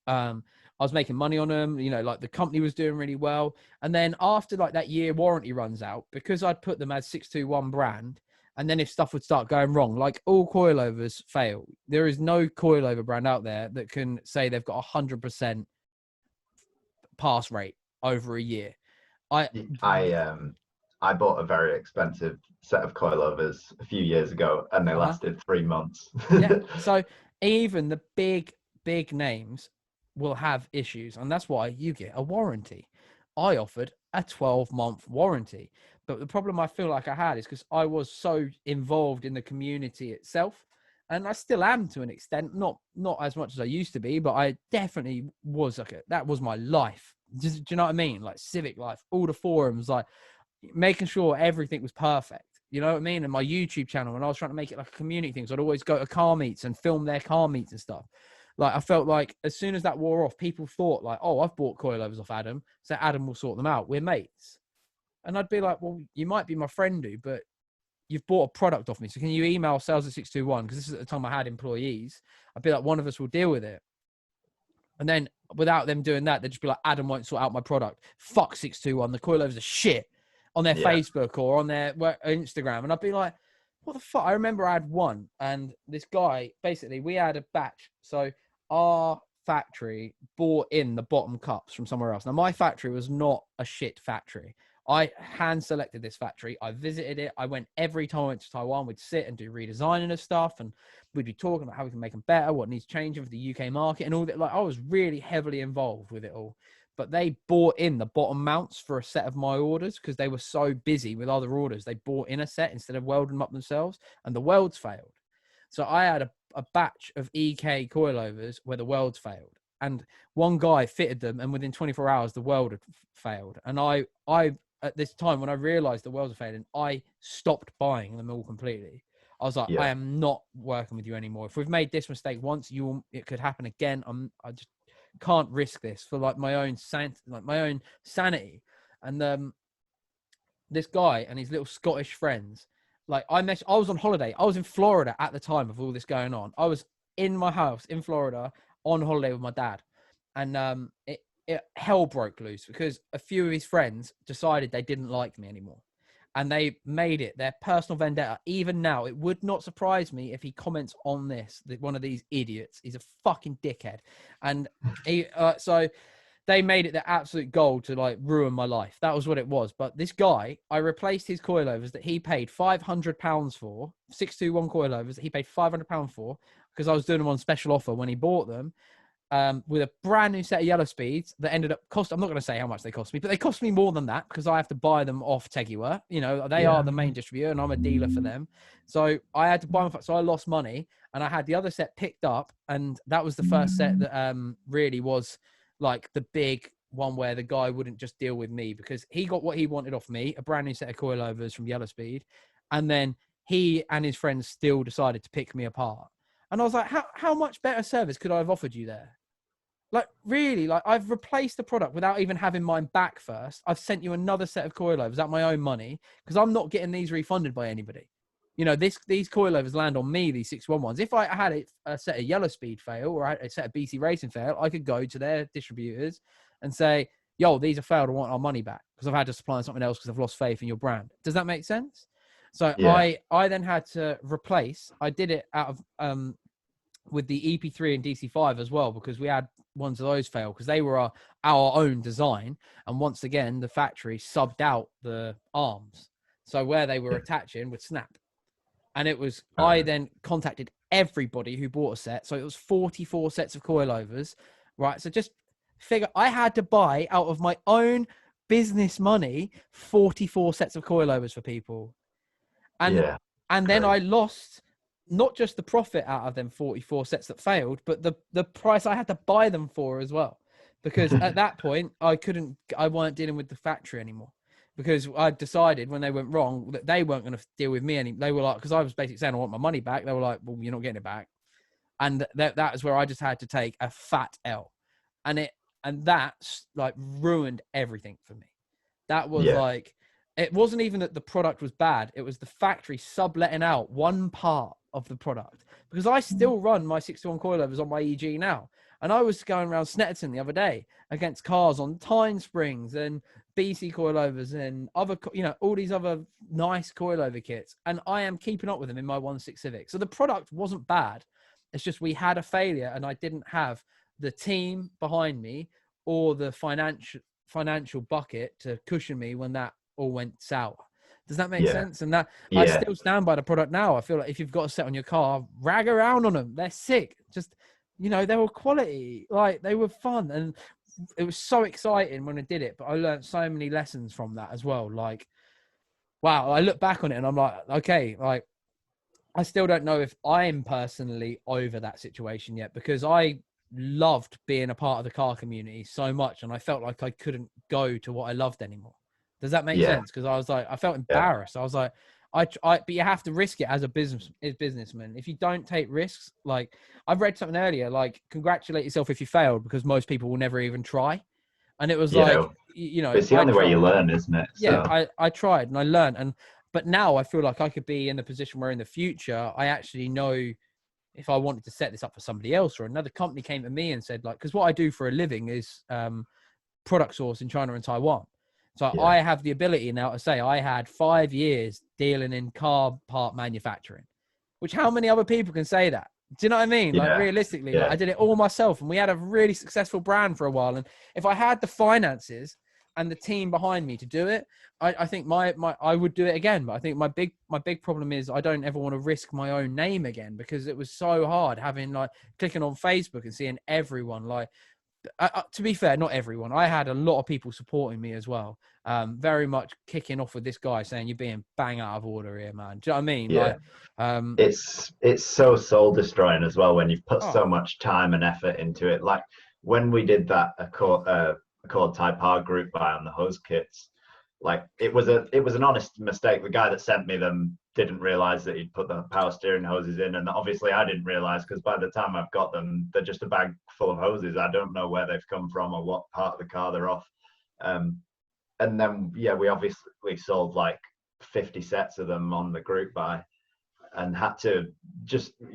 I was making money on them, you know, like the company was doing really well. And then after like that year warranty runs out, because I'd put them as 621 brand, and then if stuff would start going wrong, like all coilovers fail. There is no coilover brand out there that can say they've got 100% pass rate over a year. I bought a very expensive set of coilovers a few years ago, and they lasted 3 months. So even the big names will have issues, and that's why you get a warranty. I offered a 12-month warranty, but the problem I feel like I had is because I was so involved in the community itself, and I still am to an extent, not as much as I used to be, but I definitely was that was my life. Do you know what I mean? Like civic life, all the forums, like making sure everything was perfect. You know what I mean? And my YouTube channel, and I was trying to make it like a community thing. So I'd always go to car meets and film their car meets and stuff. Like I felt like as soon as that wore off, people thought like, oh, I've bought coilovers off Adam, so Adam will sort them out. We're mates. And I'd be like, well, you might be my friend, dude, but you've bought a product off me. So can you email sales at 621? Because this is at the time I had employees. I'd be like, one of us will deal with it. And then without them doing that, they'd just be like, Adam won't sort out my product. Fuck 621. The coilovers are shit on their Facebook or on their Instagram. And I'd be like, what the fuck? I remember I had one, and this guy, basically, we had a batch. So our factory bought in the bottom cups from somewhere else. Now, my factory was not a shit factory. I hand selected this factory. I visited it. I went every time I went to Taiwan. We'd sit and do redesigning of stuff, and we'd be talking about how we can make them better, what needs changing for the UK market, and all that. Like I was really heavily involved with it all. But they bought in the bottom mounts for a set of my orders because they were so busy with other orders. They bought in a set instead of welding them up themselves, and the welds failed. So I had a batch of EK coilovers where the welds failed, and one guy fitted them, and within 24 hours the weld had failed. And I at this time, when I realized the welds were failing, I stopped buying them all completely. I was like, I am not working with you anymore. If we've made this mistake once, it could happen again. I just can't risk this for like my own sanity. And this guy and his little Scottish friends, like I was on holiday. I was in Florida at the time of all this going on. I was in my house in Florida on holiday with my dad, and hell broke loose because a few of his friends decided they didn't like me anymore, and they made it their personal vendetta. Even now, it would not surprise me if he comments on this, that one of these idiots is a fucking dickhead. And so they made it their absolute goal to like ruin my life. That was what it was. But this guy, I replaced his coilovers that he paid £500 for, 621 coilovers that he paid £500 for, because I was doing them on special offer when he bought them. With a brand new set of yellow speeds that ended up I'm not going to say how much they cost me, but they cost me more than that because I have to buy them off Tegiwa. You know, they are the main distributor and I'm a dealer for them. So I had to buy them. So I lost money, and I had the other set picked up. And that was the first set that really was like the big one where the guy wouldn't just deal with me because he got what he wanted off me, a brand new set of coilovers from Yellow Speed. And then he and his friends still decided to pick me apart. And I was like, how much better service could I have offered you there? Like, really, like I've replaced the product without even having mine back first. I've sent you another set of coilovers at my own money because I'm not getting these refunded by anybody. You know, these coilovers land on me, these 611s. If I had a set of Yellow Speed fail or a set of BC Racing fail, I could go to their distributors and say, yo, these are failed. I want our money back because I've had to supply something else because I've lost faith in your brand. Does that make sense? So I then had to replace. I did it out of with the EP3 and DC5 as well because we had ones of those fail because they were our own design. And once again, the factory subbed out the arms. So where they were attaching would snap. And it was, I then contacted everybody who bought a set. So it was 44 sets of coilovers, right? So just figure, I had to buy out of my own business money, 44 sets of coilovers for people. And then I lost not just the profit out of them 44 sets that failed, but the price I had to buy them for as well. Because at that point, I weren't dealing with the factory anymore. Because I decided when they went wrong that they weren't going to deal with me anymore. They were like, because I was basically saying I want my money back. They were like, well, you're not getting it back. And that is where I just had to take a fat L. And that like ruined everything for me. That was like, it wasn't even that the product was bad. It was the factory subletting out one part of the product, because I still run my 61 coilovers on my EG now. And I was going around Snetterton the other day against cars on Tyne Springs and BC coilovers and other, all these other nice coilover kits. And I am keeping up with them in my 1.6 Civic. So the product wasn't bad. It's just we had a failure and I didn't have the team behind me or the financial bucket to cushion me when that all went sour. Does that make sense? And that I still stand by the product now. I feel like if you've got a set on your car, rag around on them. They're sick. Just, they were quality. Like, they were fun. And it was so exciting when I did it. But I learned so many lessons from that as well. Like, wow, I look back on it and I'm like, okay, like, I still don't know if I'm personally over that situation yet, because I loved being a part of the car community so much. And I felt like I couldn't go to what I loved anymore. Does that make sense? Because I was like, I felt embarrassed. I was like, but you have to risk it as a businessman. If you don't take risks, like I've read something earlier, like congratulate yourself if you failed, because most people will never even try. And it was like, it's the only way you learn, isn't it? Yeah, So. I tried and I learned, but now I feel like I could be in the position where in the future I actually know if I wanted to set this up for somebody else, or another company came to me and said, like, because what I do for a living is product source in China and Taiwan. So I have the ability now to say I had 5 years dealing in car part manufacturing, which how many other people can say that? Do you know what I mean? Like realistically, like I did it all myself, and we had a really successful brand for a while. And if I had the finances and the team behind me to do it, I think I would do it again. But I think my big problem is I don't ever want to risk my own name again, because it was so hard having like clicking on Facebook and seeing everyone like. To be fair, not everyone. I had a lot of people supporting me as well. Very much kicking off with this guy saying you're being bang out of order here, man. Do you know what I mean? Yeah. Like, it's so soul destroying as well when you've put so much time and effort into it. Like when we did that Accord Type R group buy on the hose kits, like it was an honest mistake. The guy that sent me them didn't realize that he'd put the power steering hoses in, and obviously I didn't realize, because by the time I've got them, they're just a bag full of hoses. I don't know where they've come from or what part of the car they're off. And then we obviously sold like 50 sets of them on the group buy, and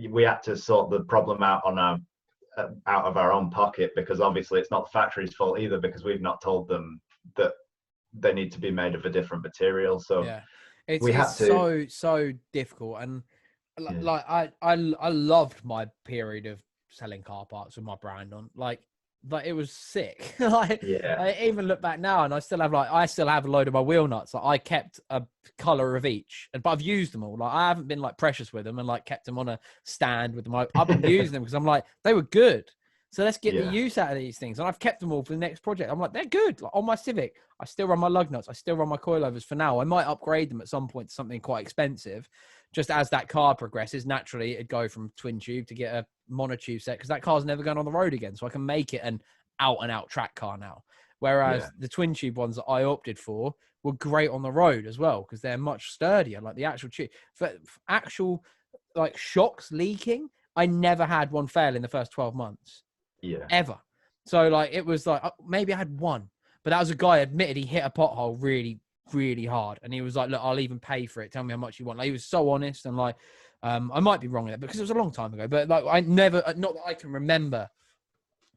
we had to sort the problem out out of our own pocket, because obviously it's not the factory's fault either, because we've not told them that they need to be made of a different material. So yeah, it's so difficult. And like I loved my period of selling car parts with my brand on, like it was sick. Like I even look back now and I still have a load of my wheel nuts. Like I kept a color of each, but I've used them all. Like I haven't been like precious with them and like kept them on a stand with them. I've been using them because I'm like, they were good. So let's get the use out of these things. And I've kept them all for the next project. I'm like, they're good. Like on my Civic, I still run my lug nuts. I still run my coilovers for now. I might upgrade them at some point to something quite expensive. Just as that car progresses, naturally, it'd go from twin tube to get a monotube set, because that car's never going on the road again. So I can make it an out-and-out track car now. Whereas the twin tube ones that I opted for were great on the road as well, because they're much sturdier. Like the actual tube, for actual like shocks leaking, I never had one fail in the first 12 months. Ever. So like it was like maybe I had one, but that was a guy admitted he hit a pothole really, really hard, and he was like, look, I'll even pay for it, tell me how much you want. Like he was so honest. And like I might be wrong with it because it was a long time ago, but like I never, not that I can remember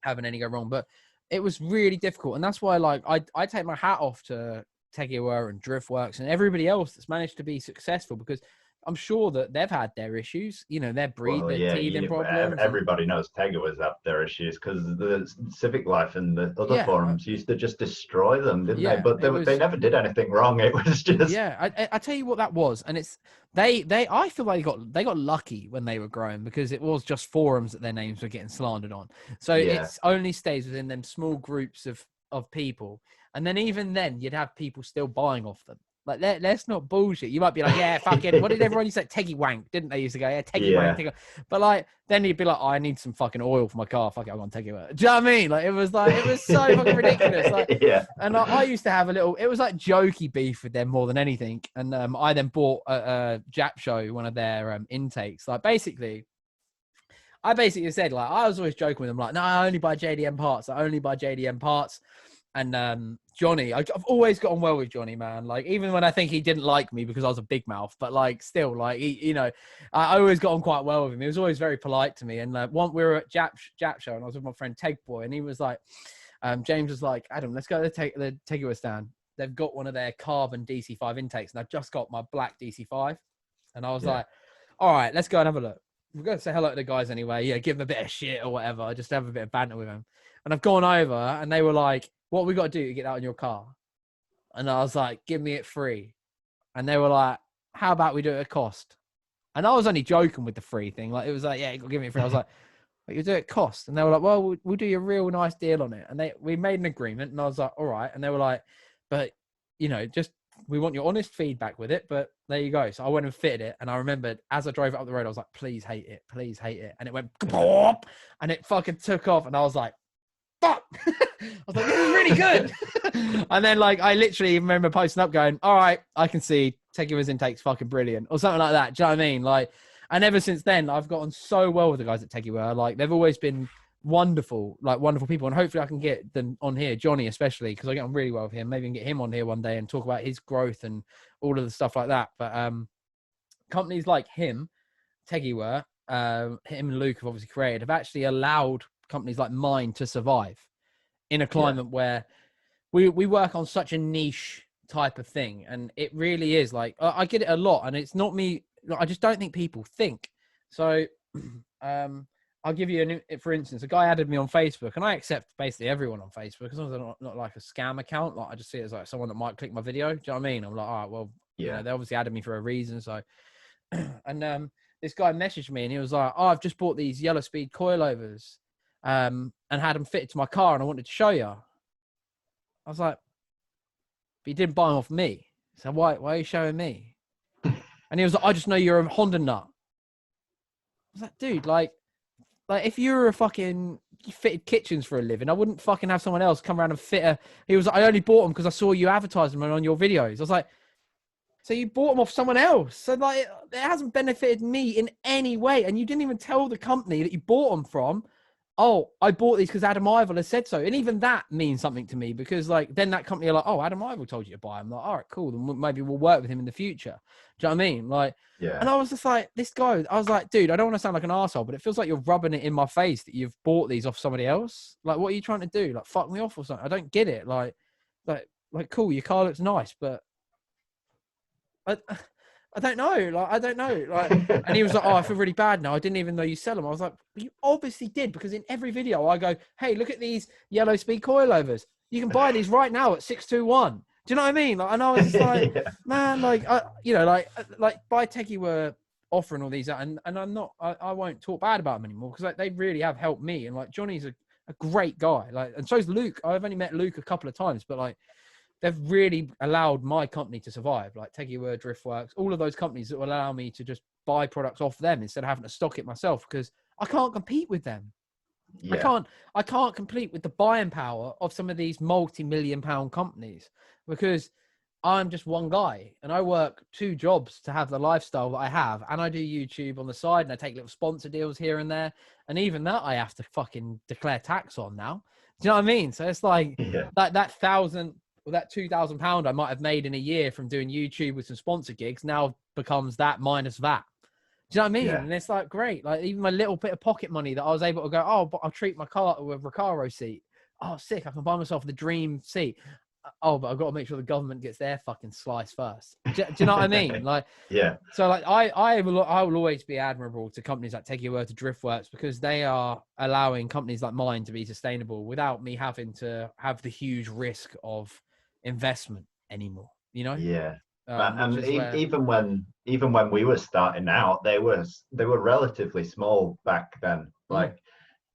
having any go wrong, but it was really difficult. And that's why like I take my hat off to Tegiwa and Driftworks and everybody else that's managed to be successful, because I'm sure that they've had their issues, their teething problems. Everybody knows Tegiwa's have their issues, because the Civic Life and the other forums used to just destroy them, didn't they? But they never did anything wrong. It was just I tell you what that was, and it's I feel like they got lucky when they were growing, because it was just forums that their names were getting slandered on. So it's only stays within them small groups of people, and then even then you'd have people still buying off them. Like, let's not bullshit. You might be like, yeah, fucking, what did everyone used to say? Teggy wank, didn't they used to go, yeah, Teggy wank. But like, then you'd be like, oh, I need some fucking oil for my car. Fuck it, I'm going to take it. Do you know what I mean? Like, it was so fucking ridiculous. Like, and I used to have it was like jokey beef with them more than anything. And I then bought a Jap Show, one of their intakes. Like, I basically said, like, I was always joking with them, like, no, I only buy JDM parts. And Johnny, I've always got on well with Johnny, man. Like, even when I think he didn't like me because I was a big mouth, but like, still, like, he, I always got on quite well with him. He was always very polite to me. And one, we were at Jap Show, and I was with my friend Teg Boy, and he was like, James was like, Adam, let's go to the Tegiwa stand. They've got one of their carbon DC5 intakes, and I've just got my black DC5. And I was like, all right, let's go and have a look. We're going to say hello to the guys anyway. Yeah, give them a bit of shit or whatever. Just have a bit of banter with them. And I've gone over, and they were like, what we got to do to get that in your car? And I was like, give me it free. And they were like, how about we do it at cost? And I was only joking with the free thing. Like, it was like, yeah, give me it free. I was like, but you do it at cost. And they were like, well, we'll do you a real nice deal on it. And we made an agreement, and I was like, all right. And they were like, but just, we want your honest feedback with it, but there you go. So I went and fitted it. And I remembered as I drove it up the road, I was like, please hate it. And it went, and it fucking took off. And I was like, fuck. I was like, this is really good. And then like, I literally remember posting up going, all right, I can see Tegui's intake's fucking brilliant or something like that. Do you know what I mean? Like, and ever since then, I've gotten so well with the guys at Tegui. Like, they've always been wonderful, like wonderful people. And hopefully I can get them on here, Johnny especially, because I get on really well with him. Maybe I can get him on here one day and talk about his growth and all of the stuff like that. But companies like him, Tegui, him and Luke have obviously created, have actually allowed companies like mine to survive in a climate where we work on such a niche type of thing. And it really is like, I get it a lot, and it's not me. I just don't think people think. So I'll give you for instance, a guy added me on Facebook, and I accept basically everyone on Facebook as long as they're not like a scam account. Like, I just see it as like someone that might click my video. Do you know what I mean? I'm like, all right, well, you know, they obviously added me for a reason. So, and this guy messaged me, and he was like, oh, I've just bought these yellow speed coilovers, and had them fitted to my car, and I wanted to show you. I was like, but you didn't buy them off me. So why are you showing me? And he was like, I just know you're a Honda nut. I was like, dude, like if you were a fucking fitted kitchens for a living, I wouldn't fucking have someone else come around and fit a. He was like, I only bought them because I saw you advertising them on your videos. I was like, so you bought them off someone else. So like, it hasn't benefited me in any way. And you didn't even tell the company that you bought them from, oh, I bought these because Adam Ivel has said so. And even that means something to me, because like, then that company are like, oh, Adam Ivel told you to buy them. I'm like, all right, cool. Then maybe we'll work with him in the future. Do you know what I mean? Like, and I was just like, this guy, I was like, dude, I don't want to sound like an arsehole, but it feels like you're rubbing it in my face that you've bought these off somebody else. Like, what are you trying to do? Like, fuck me off or something? I don't get it. Like, cool, your car looks nice, but I don't know. Like, I don't know. Like, and he was like, oh, I feel really bad now. I didn't even know you sell them. I was like, you obviously did, because in every video I go, hey, look at these yellow speed coilovers. You can buy these right now at 621. Do you know what I mean? Like, and I was just like, man, like, you know, like by Tegui were offering all these, and I'm not, I won't talk bad about them anymore, because like, they really have helped me. And like, Johnny's a great guy. Like, and so is Luke. I've only met Luke a couple of times, but like, they've really allowed my company to survive, like Tegui, Driftworks, all of those companies that will allow me to just buy products off them instead of having to stock it myself, because I can't compete with them. I can't compete with the buying power of some of these multi-million-pound companies, because I'm just one guy and I work 2 jobs to have the lifestyle that I have. And I do YouTube on the side, and I take little sponsor deals here and there. And even that I have to fucking declare tax on now. Do you know what I mean? So it's like that £1,000 or that £2,000 I might have made in a year from doing YouTube with some sponsor gigs now becomes that minus that. Do you know what I mean? And it's like, great. Like, even my little bit of pocket money that I was able to go, oh, but I'll treat my car with a Recaro seat. Oh, sick. I can buy myself the dream seat. Oh, but I've got to make sure the government gets their fucking slice first. Do you know what I mean? Like, so like, I will always be admirable to companies like Tegui, to Driftworks, because they are allowing companies like mine to be sustainable without me having to have the huge risk of investment anymore, you know? And even when we were starting out, they were relatively small back then. Like,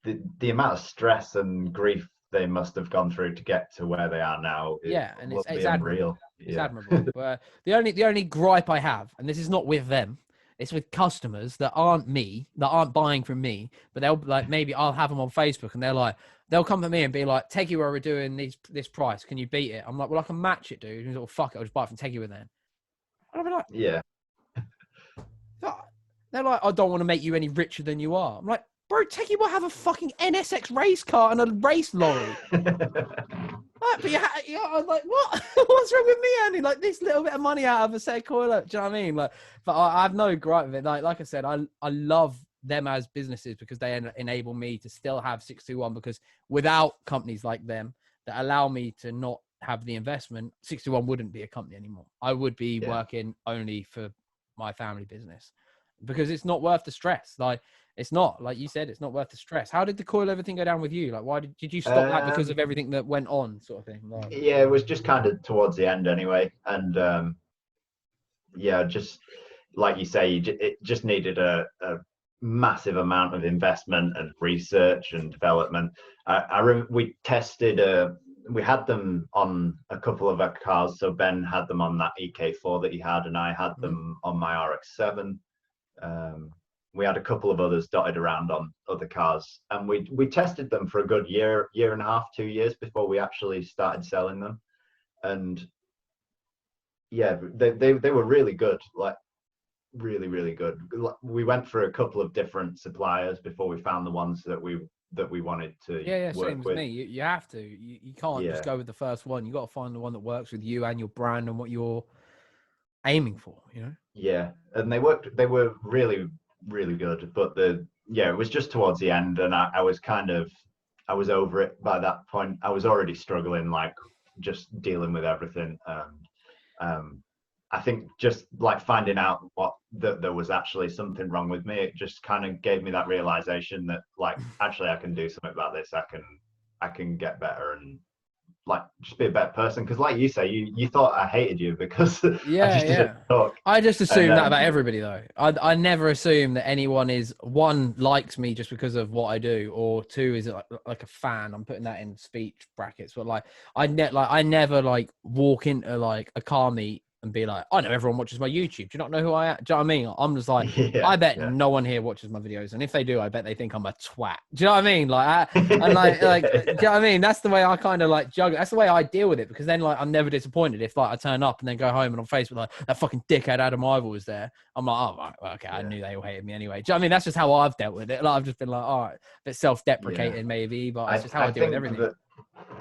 the amount of stress and grief they must have gone through to get to where they are now. And it's admirable. It's admirable. But the only gripe I have, and this is not with them, it's with customers that aren't me, that aren't buying from me, but they'll like, maybe I'll have them on Facebook, and they'll come to me and be like, Tegui, we're doing this price. Can you beat it? I'm like, well, I can match it, dude. And he's like, well, fuck it, I'll just buy it from Tegui then. And I'll be like, they're like, I don't want to make you any richer than you are. I'm like, bro, Tegui will have a fucking NSX race car and a race lorry. But I'm like, what? What's wrong with me, Andy? Like, this little bit of money out of a set of coiler. Do you know what I mean? Like, but I have no gripe with it. Like I said, I love them as businesses, because they enable me to still have 621, because without companies like them that allow me to not have the investment, 621 wouldn't be a company anymore. I would be working only for my family business, because it's not worth the stress. Like, it's not, like you said, it's not worth the stress. How did the coilover thing go down with you? Like, why did you stop that because of everything that went on, sort of thing? Like, it was just kind of towards the end anyway. And just like you say, it just needed a massive amount of investment and research and development. We tested, we had them on a couple of our cars. So Ben had them on that EK4 that he had, and I had them on my RX-7. we had a couple of others dotted around on other cars, and we tested them for a good year and a half, 2 years before we actually started selling them. And yeah, they were really good, like really, really good. We went through a couple of different suppliers before we found the ones that we wanted to Yeah, work same as with. me. You have to. You can't just go with the first one. You got to find the one that works with you and your brand and what you're aiming for, you know? Yeah, and they were really, really good. But it was just towards the end, and I was over it by that point. I was already struggling, like just dealing with everything. I think just like finding out that there was actually something wrong with me, it just kind of gave me that realization that like actually I can do something about this. I can get better and like just be a better person. Because like you say, you thought I hated you because I just didn't talk. I just assume And, that about everybody, though. I never assume that anyone is, one, likes me just because of what I do, or two, is like a fan. I'm putting that in speech brackets, but like I never like walk into like a car meet and be like, I know everyone watches my YouTube. Do you not know who I am? Do you know what I mean? I'm just like, I bet no one here watches my videos, and if they do, I bet they think I'm a twat. Do you know what I mean? Like, and like, do you know what I mean? That's the way I kind of like juggle. That's the way I deal with it, because then like I'm never disappointed if like I turn up and then go home and on Facebook like that fucking dickhead Adam Ivel was there. I'm like, oh right, well, okay, I knew they all hated me anyway. Do you know what I mean? That's just how I've dealt with it. Like I've just been like, all right, a bit self-deprecating maybe, but it's just how I deal with everything.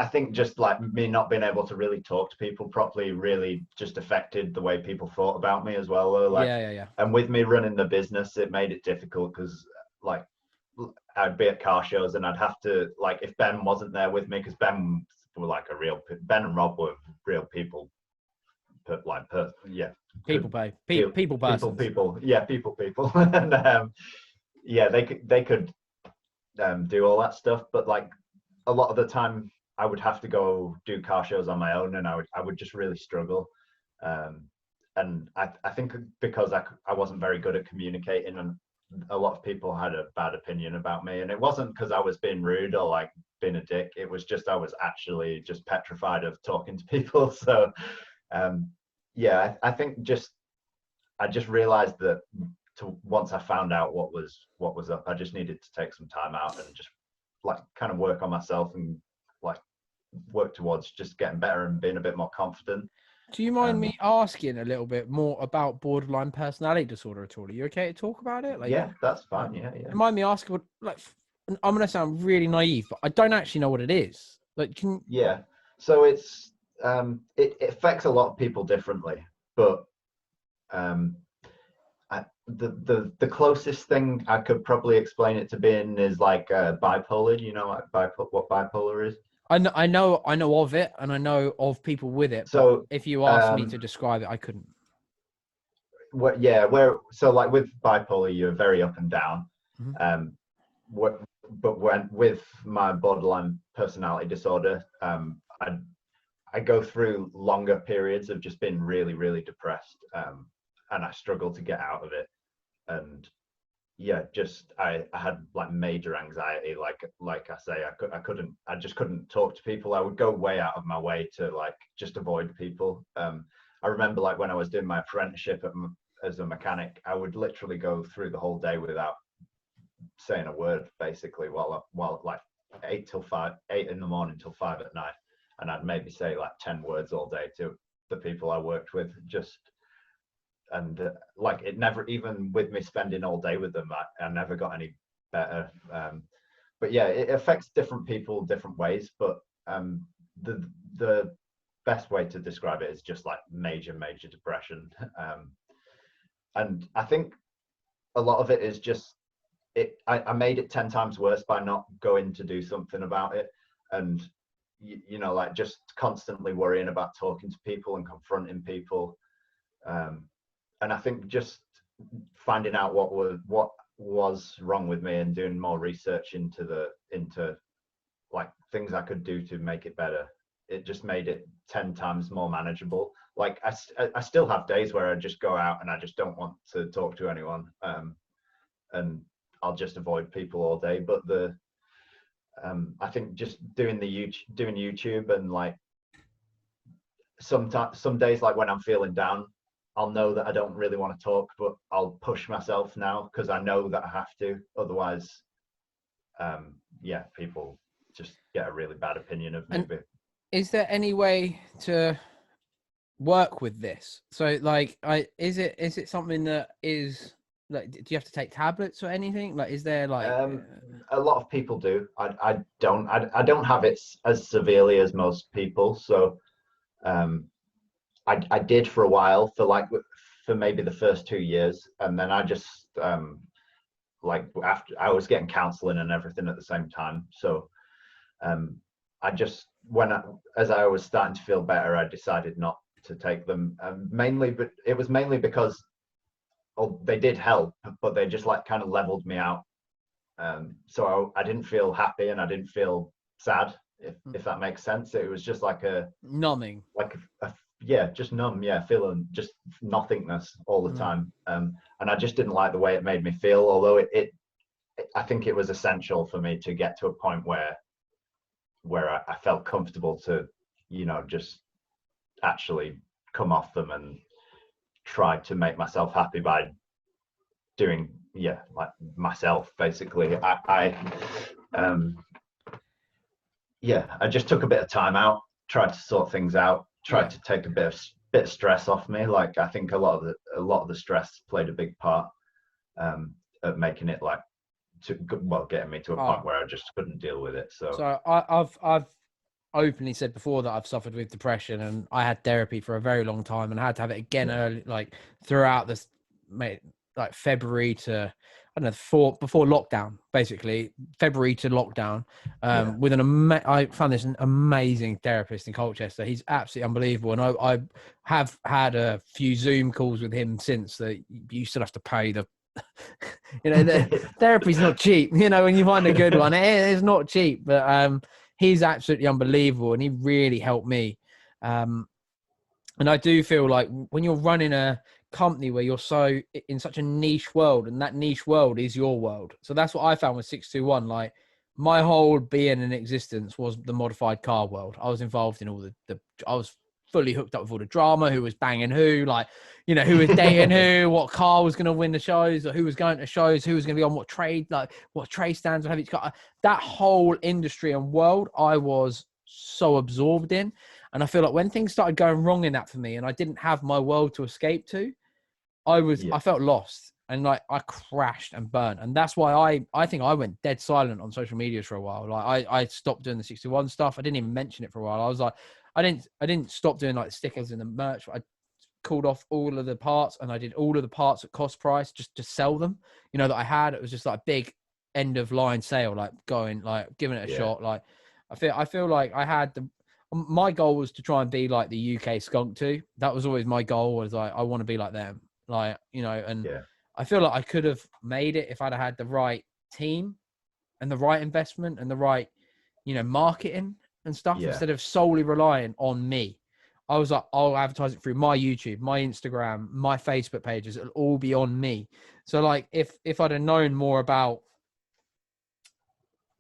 I think just like me not being able to really talk to people properly really just affected the way people thought about me as well. Though. Like, yeah. And with me running the business, it made it difficult because like I'd be at car shows and I'd have to, like, if Ben wasn't there with me, because Ben and Rob were real people. People person. People. And they could do all that stuff, but like a lot of the time I would have to go do car shows on my own, and I would just really struggle. And I think because I wasn't very good at communicating, and a lot of people had a bad opinion about me, and it wasn't because I was being rude or like being a dick. It was just I was actually just petrified of talking to people. So I think I just realized that once I found out what was up, I just needed to take some time out and just like kind of work on myself and like work towards just getting better and being a bit more confident. Do you mind me asking a little bit more about borderline personality disorder at all? Are you okay to talk about it? Like, yeah, that's fine. Yeah. You mind me asking what, like, I'm going to sound really naive, but I don't actually know what it is. Like, so it's it affects a lot of people differently, but the closest thing I could probably explain it to being is like bipolar. You know what bipolar is? I know of it, and I know of people with it. So but if you asked me to describe it, I couldn't. So like with bipolar, you're very up and down. Mm-hmm. But when with my borderline personality disorder, I go through longer periods of just being really, really depressed, and I struggle to get out of it. And I had like major anxiety. Like I say, I just couldn't talk to people. I would go way out of my way to like just avoid people. I remember like when I was doing my apprenticeship as a mechanic, I would literally go through the whole day without saying a word, basically, while like 8 in the morning till 5 at night, and I'd maybe say like 10 words all day to the people I worked with. Like it never, even with me spending all day with them, I never got any better. But yeah, it affects different people different ways. But the best way to describe it is just like major depression. And I think a lot of it is just I made it 10 times worse by not going to do something about it, and you know, like just constantly worrying about talking to people and confronting people. And I think just finding out what was wrong with me and doing more research into like things I could do to make it better, it just made it 10 times more manageable. Like I still have days where I just go out and I just don't want to talk to anyone, and I'll just avoid people all day. But I think just doing YouTube and like some days like when I'm feeling down, I'll know that I don't really want to talk, but I'll push myself now because I know that I have to. Otherwise, people just get a really bad opinion of me. And is there any way to work with this? So like, is it something that is like, do you have to take tablets or anything? Like, is there like a lot of people do. I don't have it as severely as most people. So I did for a while, for maybe the first 2 years, and then I just after I was getting counseling and everything at the same time. So I just as I was starting to feel better, I decided not to take them. But it was mainly because they did help, but they just like kind of leveled me out. So I didn't feel happy and I didn't feel sad, if that makes sense. It was just like a numbing, just numb, feeling just nothingness all the time. And I just didn't like the way it made me feel, although I think it was essential for me to get to a point where I felt comfortable to, just actually come off them and try to make myself happy by doing like myself basically. I just took a bit of time out, tried to sort things out, tried to take a bit of stress off me. Like I think a lot of the stress played a big part at making it getting me to a point where I just couldn't deal with it. So I've openly said before that I've suffered with depression, and I had therapy for a very long time, and I had to have it again early, like throughout this, like February to, I don't know, before lockdown, basically February to lockdown. With I found this an amazing therapist in Colchester. He's absolutely unbelievable, and I have had a few Zoom calls with him since. That you still have to pay the the therapy's not cheap, when you find a good one, it's not cheap, but he's absolutely unbelievable, and he really helped me. And I do feel like when you're running a company where you're so in such a niche world, and that niche world is your world. So that's what I found with 621. Like my whole being in existence was the modified car world. I was involved in all I was fully hooked up with all the drama, who was banging who, like, who was dating who, what car was going to win the shows, or who was going to shows, who was going to be on what trade stands, or have each car. That whole industry and world I was so absorbed in. And I feel like when things started going wrong in that for me, and I didn't have my world to escape to, I felt lost, and like I crashed and burnt. And that's why I think I went dead silent on social media for a while. Like I stopped doing the 61 stuff. I didn't even mention it for a while. I was like, I didn't stop doing like stickers and the merch. I called off all of the parts, and I did all of the parts at cost price just to sell them, that I had. It was just like a big end of line sale, like giving it a shot. Like I feel like I had my goal was to try and be like the UK Skunk too. That was always my goal, was like, I want to be like them. Like, and I feel like I could have made it if I'd had the right team and the right investment and the right, marketing and stuff, instead of solely relying on me. I was like, I'll advertise it through my YouTube, my Instagram, my Facebook pages. It'll all be on me. So like, if I'd have known more about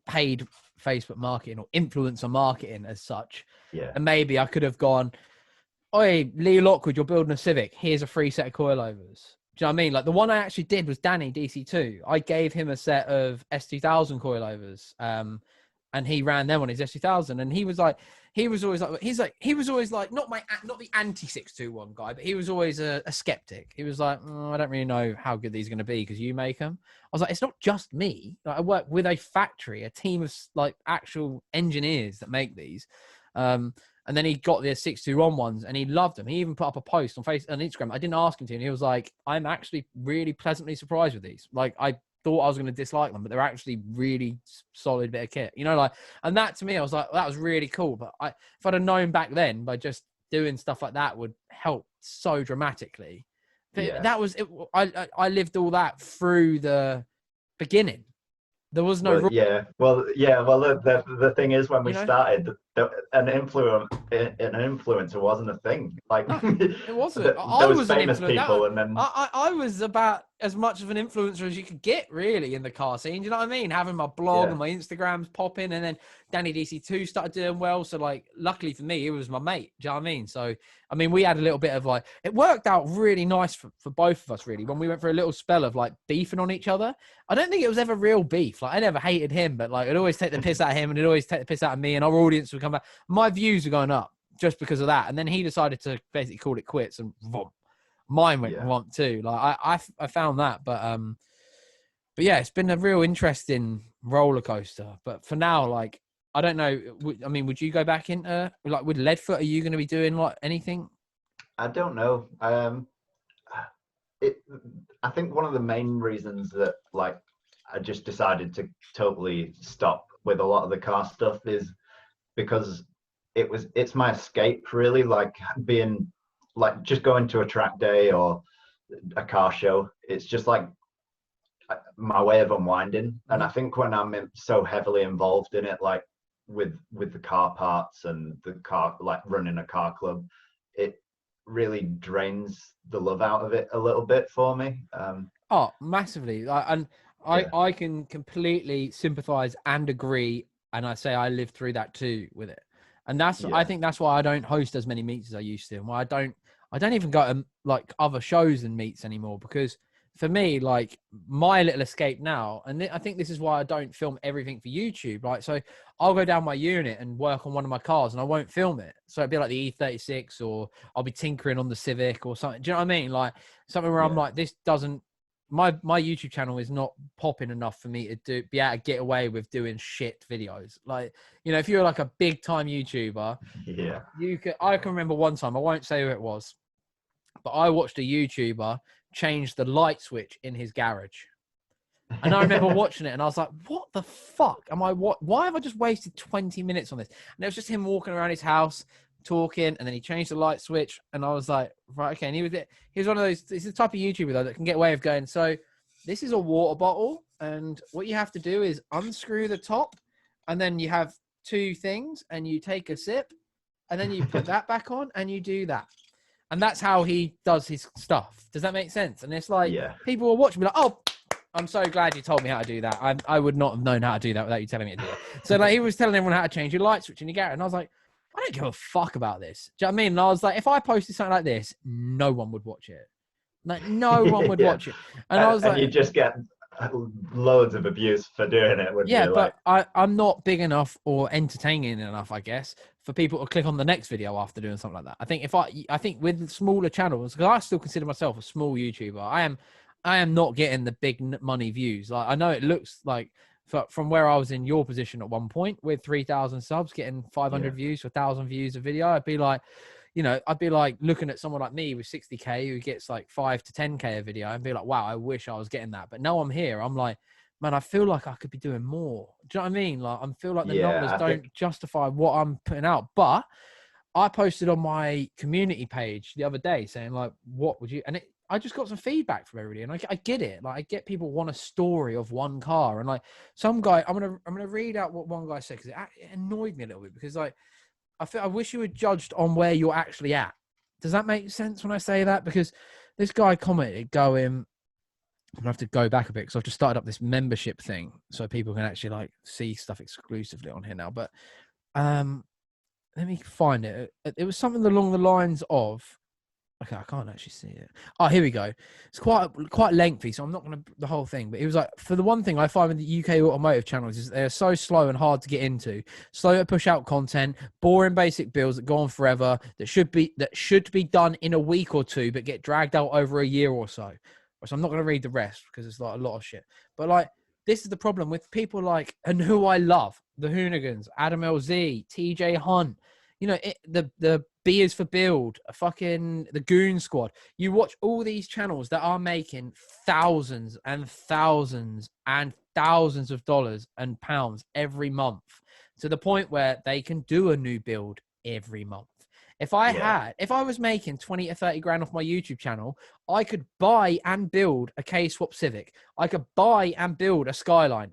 paid Facebook marketing or influencer marketing as such, and maybe I could have gone, "Oi, Lee Lockwood, you're building a Civic. Here's a free set of coilovers." Do you know what I mean? Like the one I actually did was Danny DC2. I gave him a set of S2000 coilovers, and he ran them on his S2000. And he was always like, not the anti 621 guy, but he was always a skeptic. He was like, I don't really know how good these are going to be because you make them. I was like, it's not just me. Like, I work with a factory, a team of like actual engineers that make these. And then he got the 621 ones and he loved them. He even put up a post on Facebook and Instagram. I didn't ask him to, and he was like, I'm actually really pleasantly surprised with these. Like, I thought I was going to dislike them, but they're actually really solid bit of kit, and that to me, I was like, that was really cool. But if I'd have known back then, by just doing stuff like that would help so dramatically. That was it. I lived all that through the beginning. There was no the thing is, when we started, an influencer wasn't a thing. Like No, it wasn't. I there was was an famous people, influencer. and then I was about as much of an influencer as you could get, really, in the car scene. Do you know what I mean? Having my blog and my Instagrams popping, and then Danny DC2 started doing well. So, like, luckily for me, he was my mate. Do you know what I mean? So, I mean, we had a little bit of like, it worked out really nice for both of us, really, when we went for a little spell of like beefing on each other. I don't think it was ever real beef. Like, I never hated him, but like, I'd always take the piss out of him, and it'd always take the piss out of me, and our audience would come back. My views were going up just because of that. And then he decided to basically call it quits, and mine went wrong too. Like I found that, but yeah, it's been a real interesting roller coaster. But for now, like, I don't know. I mean, would you go back into like with Leadfoot? Are you going to be doing like anything? I don't know. I think one of the main reasons that like I just decided to totally stop with a lot of the car stuff is because it's my escape, really. Like being like just going to a track day or a car show, it's just like my way of unwinding. And I think when I'm so heavily involved in it, like with the car parts and the car, like running a car club, it really drains the love out of it a little bit for me. Oh, massively. I can completely sympathize and agree, and I say I lived through that too with it. And I think that's why I don't host as many meets as I used to, and why I don't even go to like other shows and meets anymore, because for me, like, my little escape now, and I think this is why I don't film everything for YouTube. Like, so I'll go down my unit and work on one of my cars, and I won't film it. So it'd be like the E36, or I'll be tinkering on the Civic or something. Do you know what I mean? Like something where I'm like, this doesn't. My YouTube channel is not popping enough for me to be able to get away with doing shit videos. Like, you know, if you're like a big time YouTuber, I can remember one time, I won't say who it was, but I watched a YouTuber change the light switch in his garage. And I remember watching it, and I was like, what the fuck why have I just wasted 20 minutes on this? And it was just him walking around his house talking, and then he changed the light switch, and I was like, right, okay. And he was one of those, he's the type of YouTuber though that can get away with going, so this is a water bottle, and what you have to do is unscrew the top, and then you have two things, and you take a sip, and then you put that back on, and you do that. And that's how he does his stuff. Does that make sense? And it's like, people will watch me like, oh, I'm so glad you told me how to do that. I would not have known how to do that without you telling me to do it. So like, he was telling everyone how to change your light switch in your garage, and I was like, I don't give a fuck about this. Do you know what I mean? And I was like, if I posted something like this, no one would watch it. Like, no one would watch it. And I was like, you just get loads of abuse for doing it. Yeah, but I'm not big enough or entertaining enough, I guess, for people to click on the next video after doing something like that. I think with smaller channels, because I still consider myself a small YouTuber, I am not getting the big money views. Like, I know it looks like, from where I was in your position at one point with 3,000 subs, getting 500 views for 1,000 views a video, I'd be like, you know, I'd be like looking at someone like me with 60K who gets like 5 to 10K a video and be like, wow, I wish I was getting that. But now I'm here, I'm like, man, I feel like I could be doing more. Do you know what I mean? Like, I feel like the numbers don't justify what I'm putting out. But I posted on my community page the other day saying, like, what would you, and I just got some feedback from everybody, and I get it. Like, I get people want a story of one car, and like some guy, I'm gonna read out what one guy said, because it annoyed me a little bit, because like, I wish you were judged on where you're actually at. Does that make sense when I say that? Because this guy commented going, I'm gonna have to go back a bit because I've just started up this membership thing so people can actually like see stuff exclusively on here now. But let me find it. It was something along the lines of, okay, I can't actually see it. Oh, here we go. It's quite lengthy, so I'm not going to the whole thing. But it was like, for the one thing I find with the UK automotive channels is they're so slow and hard to get into. Slow to push out content, boring basic builds that go on forever, that should be done in a week or two, but get dragged out over a year or so. So I'm not going to read the rest because it's like a lot of shit. But like, this is the problem with people like, and who I love, the Hoonigans, Adam LZ, TJ Hunt, you know, the B is for Build, fucking the Goon Squad. You watch all these channels that are making thousands and thousands and thousands of dollars and pounds every month, to the point where they can do a new build every month. If I was making 20 to 30 grand off my YouTube channel, I could buy and build a K-Swap Civic. I could buy and build a Skyline,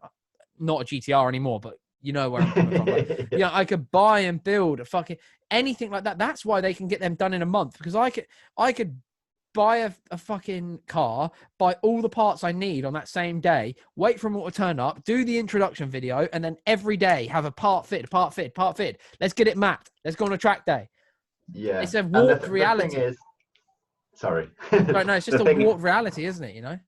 not a GTR anymore, but You know where I'm coming from. Like, Yeah. you know, I could buy and build a fucking anything like that. That's why they can get them done in a month, because I could buy a fucking car, buy all the parts I need on that same day, wait for them all to turn up, do the introduction video, and then every day have a part fit. Let's get it mapped. Let's go on a track day. Yeah. It's a And warped the thing reality. is, sorry. Right, no, it's just The a thing, warped reality, isn't it? You know?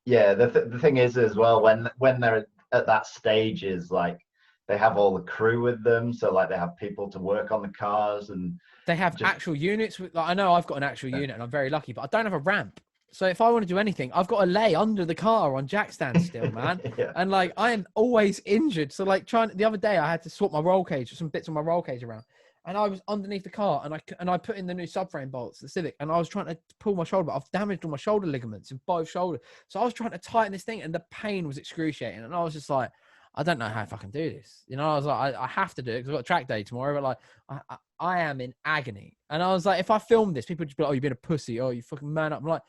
yeah, the thing is as well, when they're at that stage is like they have all the crew with them, so like they have people to work on the cars and They have just actual units. Like, I know I've got an actual unit and I'm very lucky, but I don't have a ramp. So if I want to do anything, I've got to lay under the car on jack stands still, man. yeah. And like, I am always injured. So like the other day I had to swap my roll cage, some bits of my roll cage around, and I was underneath the car and I put in the new subframe bolts, the Civic, and I was trying to pull my shoulder, but I've damaged all my shoulder ligaments in both shoulders. So I was trying to tighten this thing and the pain was excruciating. And I was just like, I don't know how if I can do this. You know, I was like, I have to do it because I've got a track day tomorrow, but like, I am in agony. And I was like, if I film this, people would just be like, oh, you've been a pussy. Oh, you fucking man up. I'm like,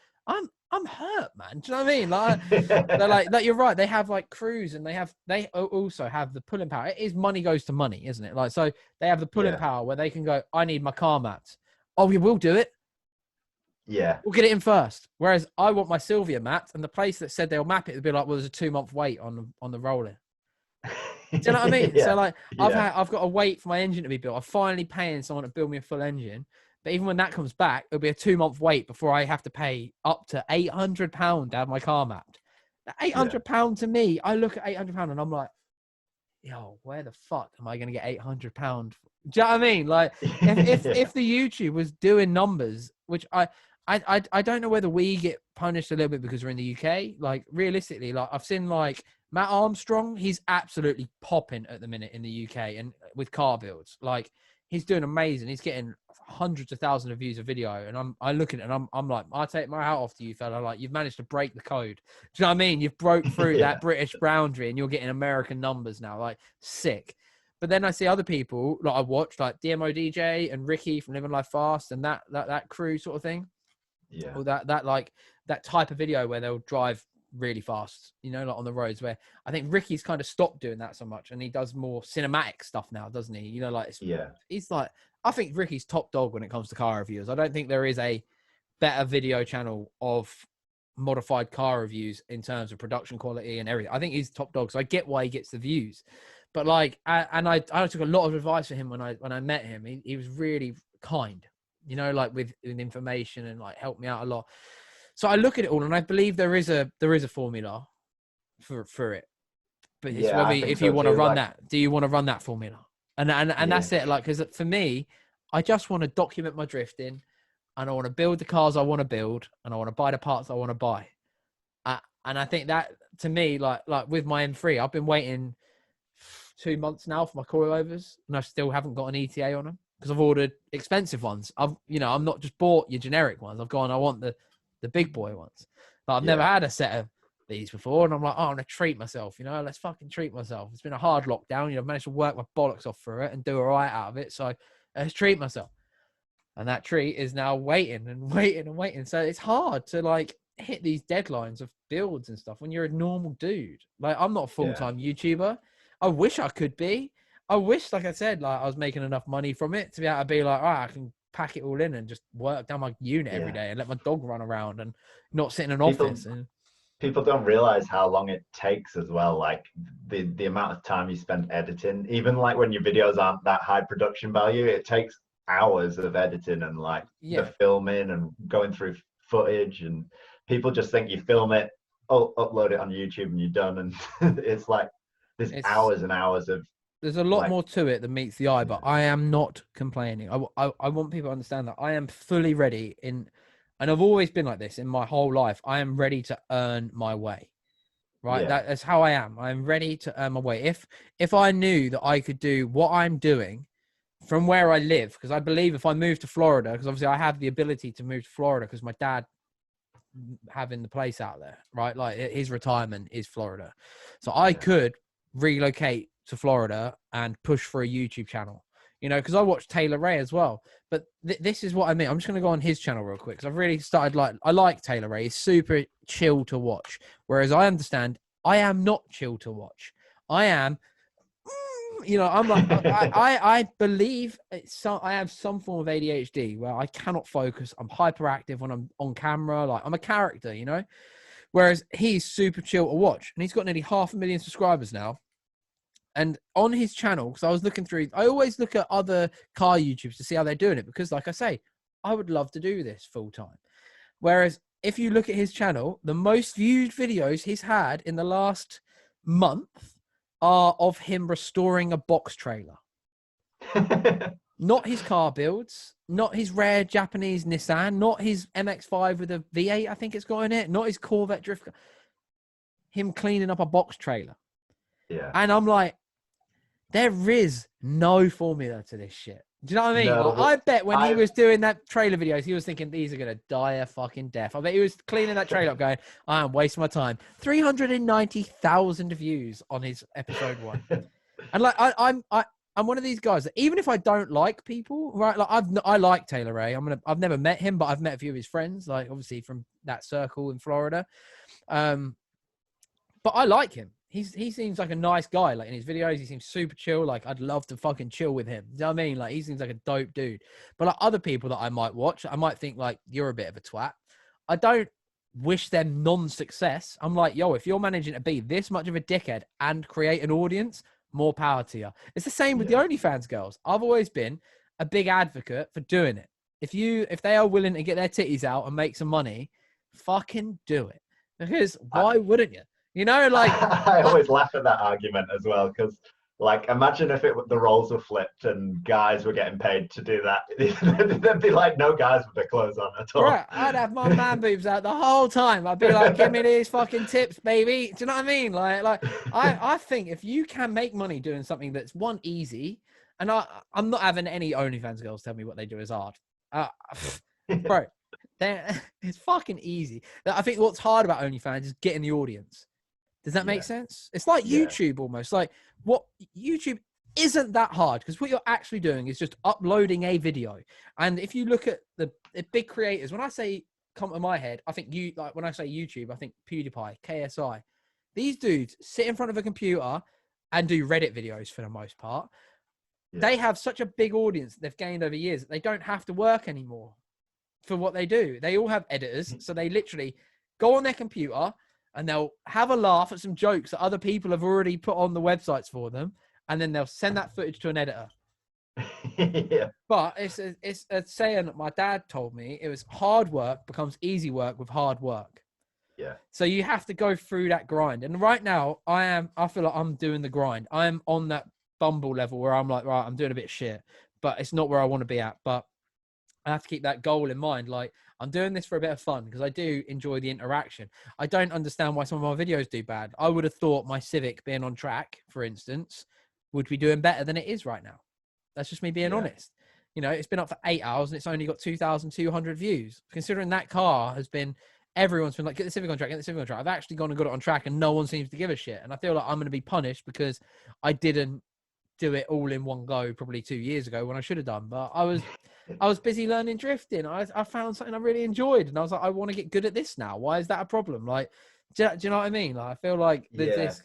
I'm hurt, man. Do you know what I mean? Like, they're like, you're right. They have like crews and they also have the pulling power. It is money goes to money, isn't it? Like, so they have the pulling power where they can go, I need my car mapped. Oh, we will do it. Yeah. We'll get it in first. Whereas I want my Sylvia mapped, and the place that said they'll map it would be like, well, there's a 2-month wait on the rolling. Do you know what I mean? Yeah. So like, Yeah. I've got to wait for my engine to be built. I'm finally paying someone to build me a full engine. But even when that comes back, it'll be a 2-month wait before I have to pay up to £800 to have my car mapped. £800 to me, I look at £800 and I'm like, yo, where the fuck am I going to get £800? Do you know what I mean? Like, if the YouTube was doing numbers, which I don't know whether we get punished a little bit because we're in the UK. Like, realistically, like I've seen like Matt Armstrong, he's absolutely popping at the minute in the UK and with car builds. Like, he's doing amazing. He's getting hundreds of thousands of views a video, and I look at it and I'm like, I take my hat off to you, fella. Like, you've managed to break the code. Do you know what I mean? You've broke through that British boundary, and you're getting American numbers now. Like, sick. But then I see other people like I watched, like DMO DJ and Ricky from Living Life Fast, and that crew sort of thing. Yeah. Or that type of video where they'll drive really fast, you know, like on the roads, where I think Ricky's kind of stopped doing that so much and he does more cinematic stuff now, doesn't he? You know, like he's like, I think Ricky's top dog when it comes to car reviews. I don't think there is a better video channel of modified car reviews in terms of production quality and everything. I think he's top dog, so I get why he gets the views. But like, I took a lot of advice from him when I met him. He was really kind, you know, like with information and like helped me out a lot. So I look at it all and I believe there is a formula for it. But it's whether if you want to run that, do you want to run that formula? And that's it. Like, because for me, I just want to document my drifting and I want to build the cars I want to build and I want to buy the parts I want to buy. And I think that to me, like with my M3, I've been waiting 2 months now for my coilovers and I still haven't got an ETA on them because I've ordered expensive ones. I'm not just bought your generic ones. I've gone, I want the big boy ones. But I've never had a set of these before. And I'm like, oh, I'm going to treat myself, let's fucking treat myself. It's been a hard lockdown. I've managed to work my bollocks off through it and do all right out of it. So let's treat myself. And that treat is now waiting and waiting and waiting. So it's hard to like hit these deadlines of builds and stuff when you're a normal dude. Like, I'm not a full-time YouTuber. I wish I could be. I wish, like I said, like I was making enough money from it to be able to be like, I can pack it all in and just work down my unit every day and let my dog run around and not sit in an office. People don't realize how long it takes as well. Like the amount of time you spend editing, even like when your videos aren't that high production value, it takes hours of editing and like the filming and going through footage, and people just think you film it, upload it on YouTube and you're done. And it's like there's hours and hours of. There's a lot more to it than meets the eye, but I am not complaining. I want people to understand that I am fully ready and I've always been like this in my whole life. I am ready to earn my way, right? That's how I am. I'm ready to earn my way. If I knew that I could do what I'm doing from where I live, because I believe if I move to Florida, because obviously I have the ability to move to Florida because my dad having the place out there, right? Like his retirement is Florida. So I could relocate to Florida and push for a YouTube channel, because I watch Taylor Ray as well. But this is what I mean. I'm just going to go on his channel real quick because I've really started I like Taylor Ray. He's super chill to watch. Whereas I understand I am not chill to watch. I am you know, I'm like, I believe I have some form of ADHD where I cannot focus. I'm hyperactive when I'm on camera. Like I'm a character, you know, whereas he's super chill to watch, and he's got nearly 500,000 subscribers now. And on his channel, because I was looking through, I always look at other car YouTubers to see how they're doing it, because like I say, I would love to do this full time. Whereas if you look at his channel, the most viewed videos he's had in the last month are of him restoring a box trailer. Not his car builds, not his rare Japanese Nissan, not his MX-5 with a V8, I think it's got in it, not his Corvette drift car. Him cleaning up a box trailer. Yeah. And I'm like, there is no formula to this shit. Do you know what I mean? No, Like, I bet when he was doing that trailer videos, he was thinking, these are going to die a fucking death. I bet he was cleaning that trailer up going, I am wasting my time. 390,000 views on his episode 1. And like, I'm one of these guys that even if I don't like people, right? Like I like Taylor Ray. I've never met him, but I've met a few of his friends, like obviously from that circle in Florida. But I like him. He seems like a nice guy. Like in his videos, he seems super chill. Like I'd love to fucking chill with him. You know what I mean? Like he seems like a dope dude. But like other people that I might watch, I might think like you're a bit of a twat. I don't wish them non-success. I'm like, yo, if you're managing to be this much of a dickhead and create an audience, more power to you. It's the same with the OnlyFans girls. I've always been a big advocate for doing it. If they are willing to get their titties out and make some money, fucking do it. Because why wouldn't you? You know, like I always laugh at that argument as well, because like imagine if the roles were flipped and guys were getting paid to do that. There'd be like no guys with their clothes on at all. Right, I'd have my man boobs out the whole time. I'd be like, give me these fucking tips, baby. Do you know what I mean? Like I think if you can make money doing something that's one easy, and I'm not having any OnlyFans girls tell me what they do is hard. Bro, it's fucking easy. I think what's hard about OnlyFans is getting the audience. Does that make sense? It's like YouTube almost. Like what YouTube isn't that hard, because what you're actually doing is just uploading a video. And if you look at the big creators, when I say come to my head, I think when I say YouTube, I think PewDiePie, KSI. These dudes sit in front of a computer and do Reddit videos for the most part. Yeah. They have such a big audience that they've gained over years that they don't have to work anymore for what they do. They all have editors, so they literally go on their computer and they'll have a laugh at some jokes that other people have already put on the websites for them, and then they'll send that footage to an editor. Yeah. But it's a saying that my dad told me. It was hard work becomes easy work with hard work. Yeah. So you have to go through that grind. And right now, I feel like I'm doing the grind. I'm on that Bumble level where I'm like, right, I'm doing a bit of shit, but it's not where I want to be at. But I have to keep that goal in mind. Like, I'm doing this for a bit of fun because I do enjoy the interaction. I don't understand why some of my videos do bad. I would have thought my Civic being on track, for instance, would be doing better than it is right now. That's just me being honest. You know, it's been up for 8 hours and it's only got 2,200 views. Considering that car has been, everyone's been like, get the Civic on track, get the Civic on track. I've actually gone and got it on track and no one seems to give a shit. And I feel like I'm going to be punished because I didn't do it all in one go probably 2 years ago when I should have done. But I was busy learning drifting. I found something I really enjoyed, and I was like, I want to get good at this now. Why is that a problem? Like, do you know what I mean? Like, I feel like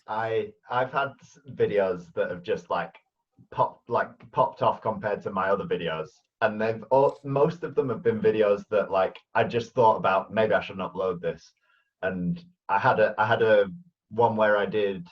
I've had videos that have just like popped off compared to my other videos, and most of them have been videos that like I just thought about, maybe I shouldn't upload this, and I had a one where I did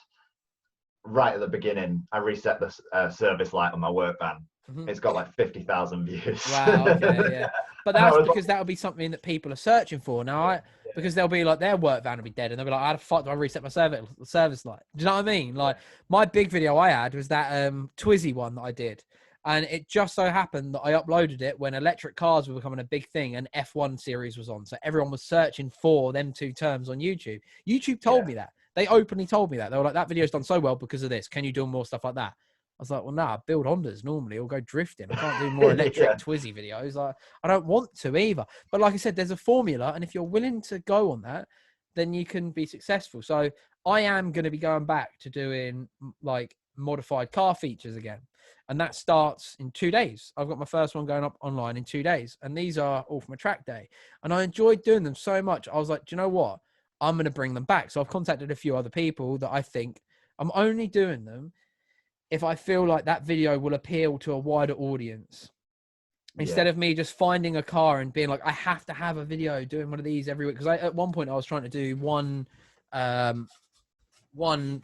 right at the beginning. I reset the service light on my work van. It's got like 50,000 views. Wow. Okay. Yeah. But that's because that would be something that people are searching for now. Because they'll be like, their work van will be dead, and they'll be like, how the fuck do I reset my service light? Do you know what I mean? Like, my big video I had was that Twizy one that I did, and it just so happened that I uploaded it when electric cars were becoming a big thing and F1 series was on, so everyone was searching for them two terms on YouTube. YouTube told me that. They openly told me that. They were like, that video's done so well because of this. Can you do more stuff like that? I was like, well, I build Hondas normally or go drifting. I can't do more electric Twizy videos. I don't want to either. But like I said, there's a formula. And if you're willing to go on that, then you can be successful. So I am going to be going back to doing like modified car features again. And that starts in 2 days. I've got my first one going up online in 2 days. And these are all from a track day. And I enjoyed doing them so much. I was like, do you know what? I'm going to bring them back. So I've contacted a few other people that I think I'm only doing them if I feel like that video will appeal to a wider audience. Instead of me just finding a car and being like, I have to have a video doing one of these every week. Because at one point I was trying to do one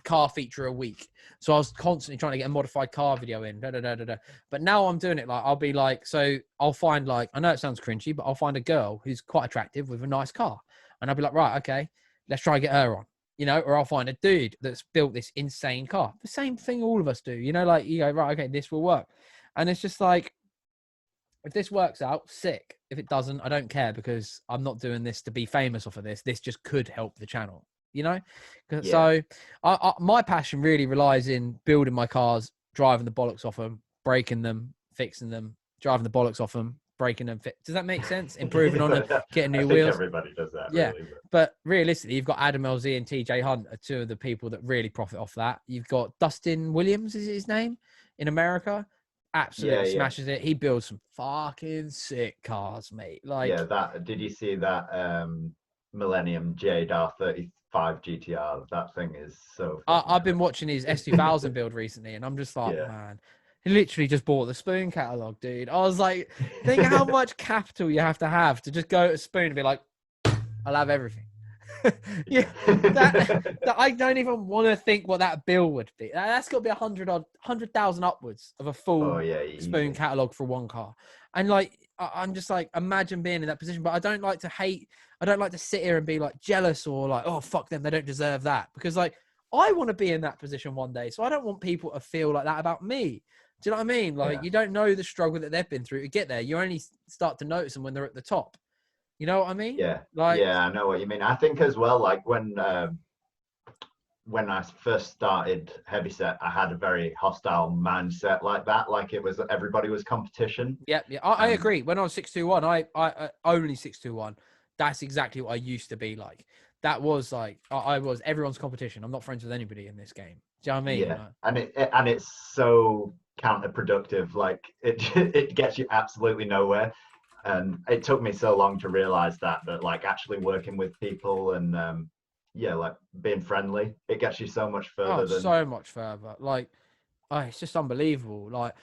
car feature a week. So I was constantly trying to get a modified car video in. But now I'm doing it like, I'll be like, so I'll find like, I know it sounds cringy, but I'll find a girl who's quite attractive with a nice car. And I'll be like, right, okay, let's try and get her on. You know, or I'll find a dude that's built this insane car. The same thing all of us do. You know, like you go, right, okay, this will work. And it's just like, if this works out, sick. If it doesn't, I don't care, because I'm not doing this to be famous off of this. This just could help the channel, you know? So my passion really relies in building my cars, driving the bollocks off them, breaking them, fixing them, driving the bollocks off them, breaking them. Does that make sense? Improving on them, getting new wheels. Everybody does that. Yeah. Really, but realistically, you've got Adam LZ and TJ Hunt are two of the people that really profit off that. You've got Dustin Williams, is his name, in America. Absolutely smashes it. He builds some fucking sick cars, mate. Like, did you see that Millennium Jade R35 GTR? That thing is so I've been watching his S2000 build recently, and I'm just like, man, he literally just bought the Spoon catalog, dude. I was like, think how much capital you have to just go to Spoon and be like, I'll have everything. that I don't even want to think what that bill would be. That's got to be 100,000 upwards of a full Spoon catalog for one car. And like, I'm just like, imagine being in that position. But I don't like to hate. I don't like to sit here and be like jealous or like, oh fuck them, they don't deserve that. Because like, I want to be in that position one day, so I don't want people to feel like that about me. Do you know what I mean? Like, you don't know the struggle that they've been through to get there. You only start to notice them when they're at the top. You know what I mean? I know what you mean. I think as well, like when I first started Heavyset, I had a very hostile mindset like that. Like it was, everybody was competition. Yeah. I agree. When I was 621, I only 621. That's exactly what I used to be like. That was like, I was everyone's competition. I'm not friends with anybody in this game. Do you know what I mean? Yeah. And it's so counterproductive. Like it gets you absolutely nowhere. And it took me so long to realize that like actually working with people and like being friendly, it gets you so much further. So much further. Like, it's just unbelievable. Like,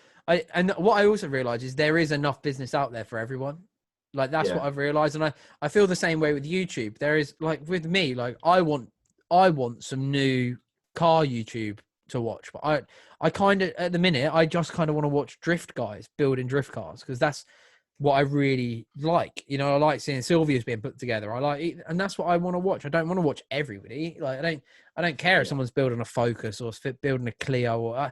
and what I also realize is there is enough business out there for everyone. Like, that's what I've realized. And I feel the same way with YouTube. There is, like, with me, like, I want some new car YouTube to watch, but I kind of, at the minute, I just kind of want to watch drift guys building drift cars, because that's what I really like. You know, I like seeing Sylvia's being put together. I like it, and that's what I want to watch. I don't want to watch everybody. Like, I don't care if someone's building a Focus or building a Clio, or I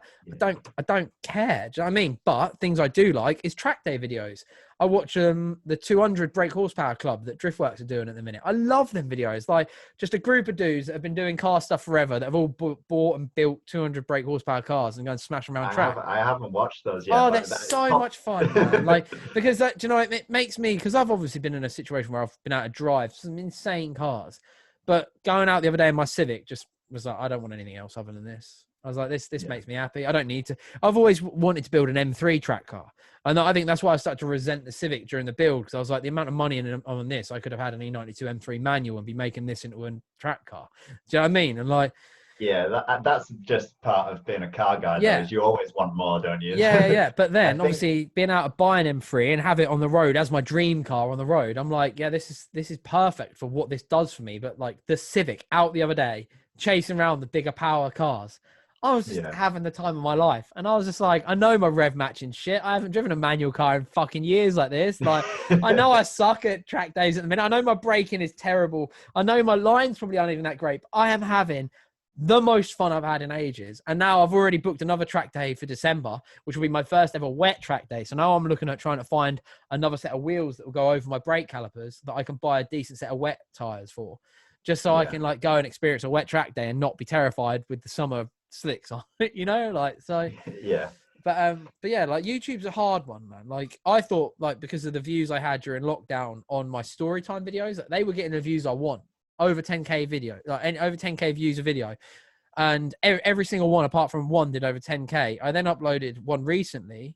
don't care. Do you know what I mean? But things I do like is track day videos. I watch the 200 brake horsepower club that Driftworks are doing at the minute. I love them videos. Like, just a group of dudes that have been doing car stuff forever, that have all bought and built 200 brake horsepower cars and go and smash them around track. I haven't watched those yet. Oh, they're so much fun, man. Like, because do you know, it makes me, because I've obviously been in a situation where I've been able to drive some insane cars, but going out the other day in my Civic just was like, I don't want anything else other than this. I was like, this makes me happy. I don't need to. I've always wanted to build an M3 track car. And I think that's why I started to resent the Civic during the build, because I was like, the amount of money on this, I could have had an E92 M3 manual and be making this into a track car. Do you know what I mean? And like, that's just part of being a car guy. Yeah, you always want more, don't you? Yeah. But then obviously being able to buy an M3 and have it on the road as my dream car on the road, I'm like, yeah, this is perfect for what this does for me. But like the Civic out the other day, chasing around the bigger power cars, I was just having the time of my life. And I was just like, I know my rev matching shit. I haven't driven a manual car in fucking years like this. Like, I know I suck at track days at the minute. I know my braking is terrible. I know my lines probably aren't even that great. But I am having the most fun I've had in ages. And now I've already booked another track day for December, which will be my first ever wet track day. So now I'm looking at trying to find another set of wheels that will go over my brake calipers that I can buy a decent set of wet tires for, just so I can like go and experience a wet track day and not be terrified with the summer slicks on it, you know, like, so but yeah, like YouTube's a hard one, man. Like, I thought, like, because of the views I had during lockdown on my story time videos, that they were getting the views I want, over 10k video, like, and over 10k views a video, and every single one apart from one did over 10k. I then uploaded one recently,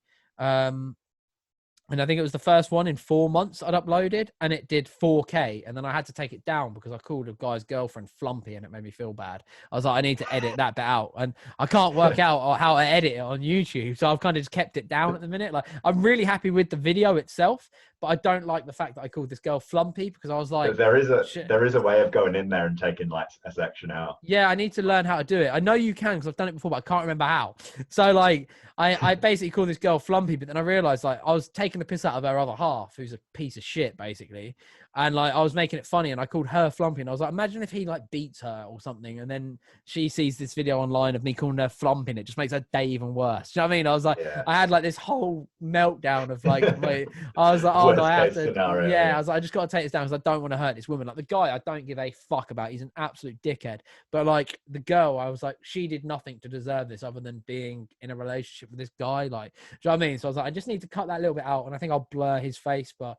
And I think it was the first one in 4 months I'd uploaded, and it did 4K. And then I had to take it down because I called a guy's girlfriend Flumpy, and it made me feel bad. I was like, I need to edit that bit out, and I can't work out how to edit it on YouTube. So I've kind of just kept it down at the minute. Like, I'm really happy with the video itself, but I don't like the fact that I called this girl Flumpy, because I was like, there is a way of going in there and taking like a section out. yeah, I need to learn how to do it. I know you can because I've done it before, but I can't remember how. So like, I basically call this girl Flumpy, but then I realized like I was taking the piss out of her other half, who's a piece of shit basically, and like I was making it funny, and I called her Flumpy, and I was like, imagine if he like beats her or something, and then she sees this video online of me calling her Flumpy, and it just makes her day even worse. Do you know what I mean? I was like, Yeah. I had like this whole meltdown of like, I was like, oh no, I have to. Scenario, yeah, I was like, I just got to take this down because I don't want to hurt this woman. Like the guy, I don't give a fuck about. He's an absolute dickhead. But like the girl, I was like, she did nothing to deserve this other than being in a relationship with this guy. Like, do you know what I mean? So I was like, I just need to cut that little bit out, and I think I'll blur his face. But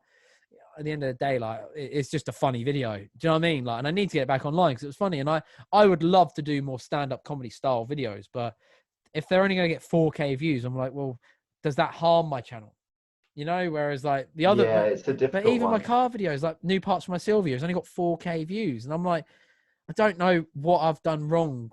at the end of the day, like, it's just a funny video. Do you know what I mean? Like, and I need to get it back online because it was funny. And I would love to do more stand-up comedy style videos, but if they're only going to get 4K views, I'm like, well, does that harm my channel? You know, whereas like the other, yeah, it's a difficult but even one. my car videos, like new parts for my Sylvia, has only got 4K views, and I'm like, I don't know what I've done wrong.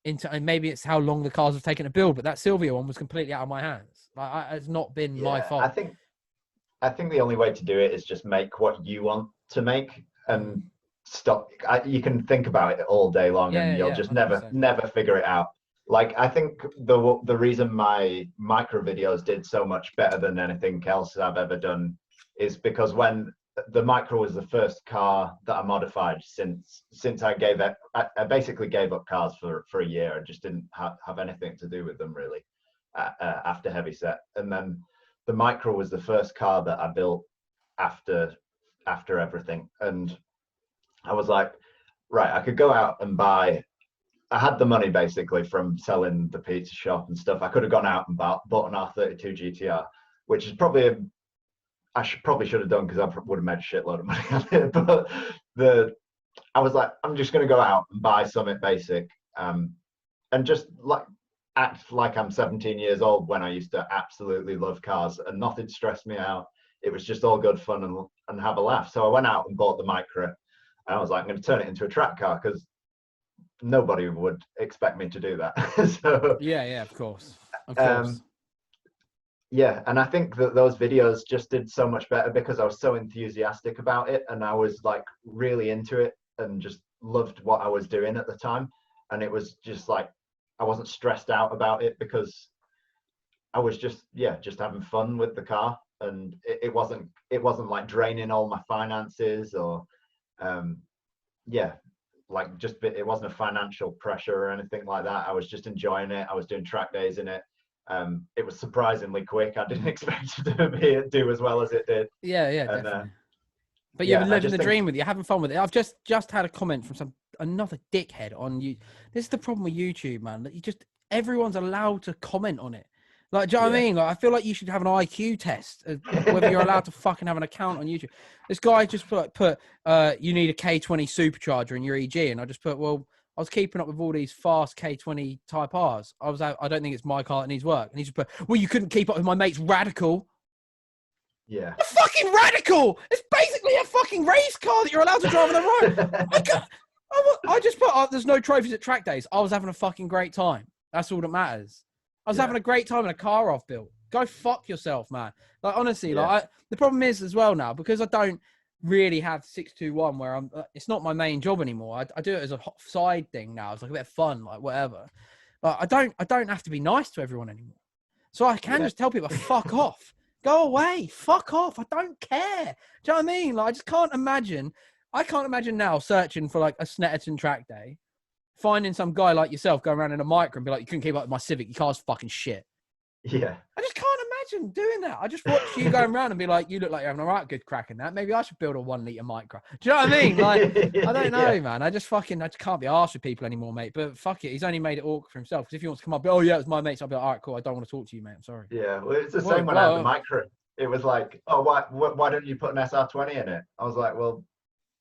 And maybe it's how long the cars have taken to build, but that Sylvia one was completely out of my hands. Like, it's not been my fault. I think the only way to do it is just make what you want to make and stop. You can think about it all day long, and you'll just 100%. never figure it out. Like, I think the reason my micro videos did so much better than anything else I've ever done is because when the micro was the first car that I modified since I I basically gave up cars for a year. I just didn't have anything to do with them really after Heavyset. And then the micro was the first car that I built after everything. And I was like, right, I could go out and buy. I had the money basically from selling the pizza shop and stuff. I could have gone out and bought an R32 GTR, which is probably probably should have done because I would have made a shitload of money on it. But I was like, I'm just going to go out and buy something basic, and just like act like I'm 17 years old when I used to absolutely love cars and nothing stressed me out. It was just all good fun and have a laugh. So I went out and bought the micro, and I was like, I'm going to turn it into a track car because nobody would expect me to do that. So yeah, of course. Yeah, and I think that those videos just did so much better because I was so enthusiastic about it, and I was like really into it and just loved what I was doing at the time. And it was just like I wasn't stressed out about it because I was just having fun with the car, and it wasn't like draining all my finances or like just it wasn't a financial pressure or anything like that. I was just enjoying it. I was doing track days in it. It was surprisingly quick. I didn't expect to do as well as it did. Yeah, definitely. But you're living the dream with it. You're having fun with it. I've just had a comment from another dickhead on you. This is the problem with YouTube, man. That everyone's allowed to comment on it. Like, do you know what I mean? Like, I feel like you should have an IQ test, whether you're allowed to fucking have an account on YouTube. This guy just put you need a K20 supercharger in your EG, and I just put, well, I was keeping up with all these fast K20 Type Rs. I don't think it's my car that needs work. And he just put, well, you couldn't keep up with my mate's Radical. Yeah. A fucking Radical! It's basically a fucking race car that you're allowed to drive on the road. I just put, there's no trophies at track days. I was having a fucking great time. That's all that matters. I was having a great time in a car I've built. Go fuck yourself, man. Like, honestly, the problem is as well now, because I don't really have 621 where it's not my main job anymore. I do it as a side thing now. It's like a bit of fun, like whatever. Like, I don't have to be nice to everyone anymore. So I can just tell people, fuck off. Go away. Fuck off. I don't care. Do you know what I mean? Like, I just can't imagine. I can't imagine now searching for like a Snetterton track day, finding some guy like yourself going around in a micro and be like, you couldn't keep up with my Civic. Your car's fucking shit. Yeah. I just can't imagine doing that. I just watch you going around and be like, you look like you're having a right good crack in that. Maybe I should build a 1 litre micro. Do you know what I mean? Like, I don't know, man. I just can't be arsed with people anymore, mate. But fuck it. He's only made it awkward for himself. Because if he wants to come up, oh, yeah, it was my mates, I'll be like, all right, cool. I don't want to talk to you, mate. I'm sorry. Yeah. Well, it's the same when I had the micro. It was like, oh, why don't you put an SR20 in it? I was like, well,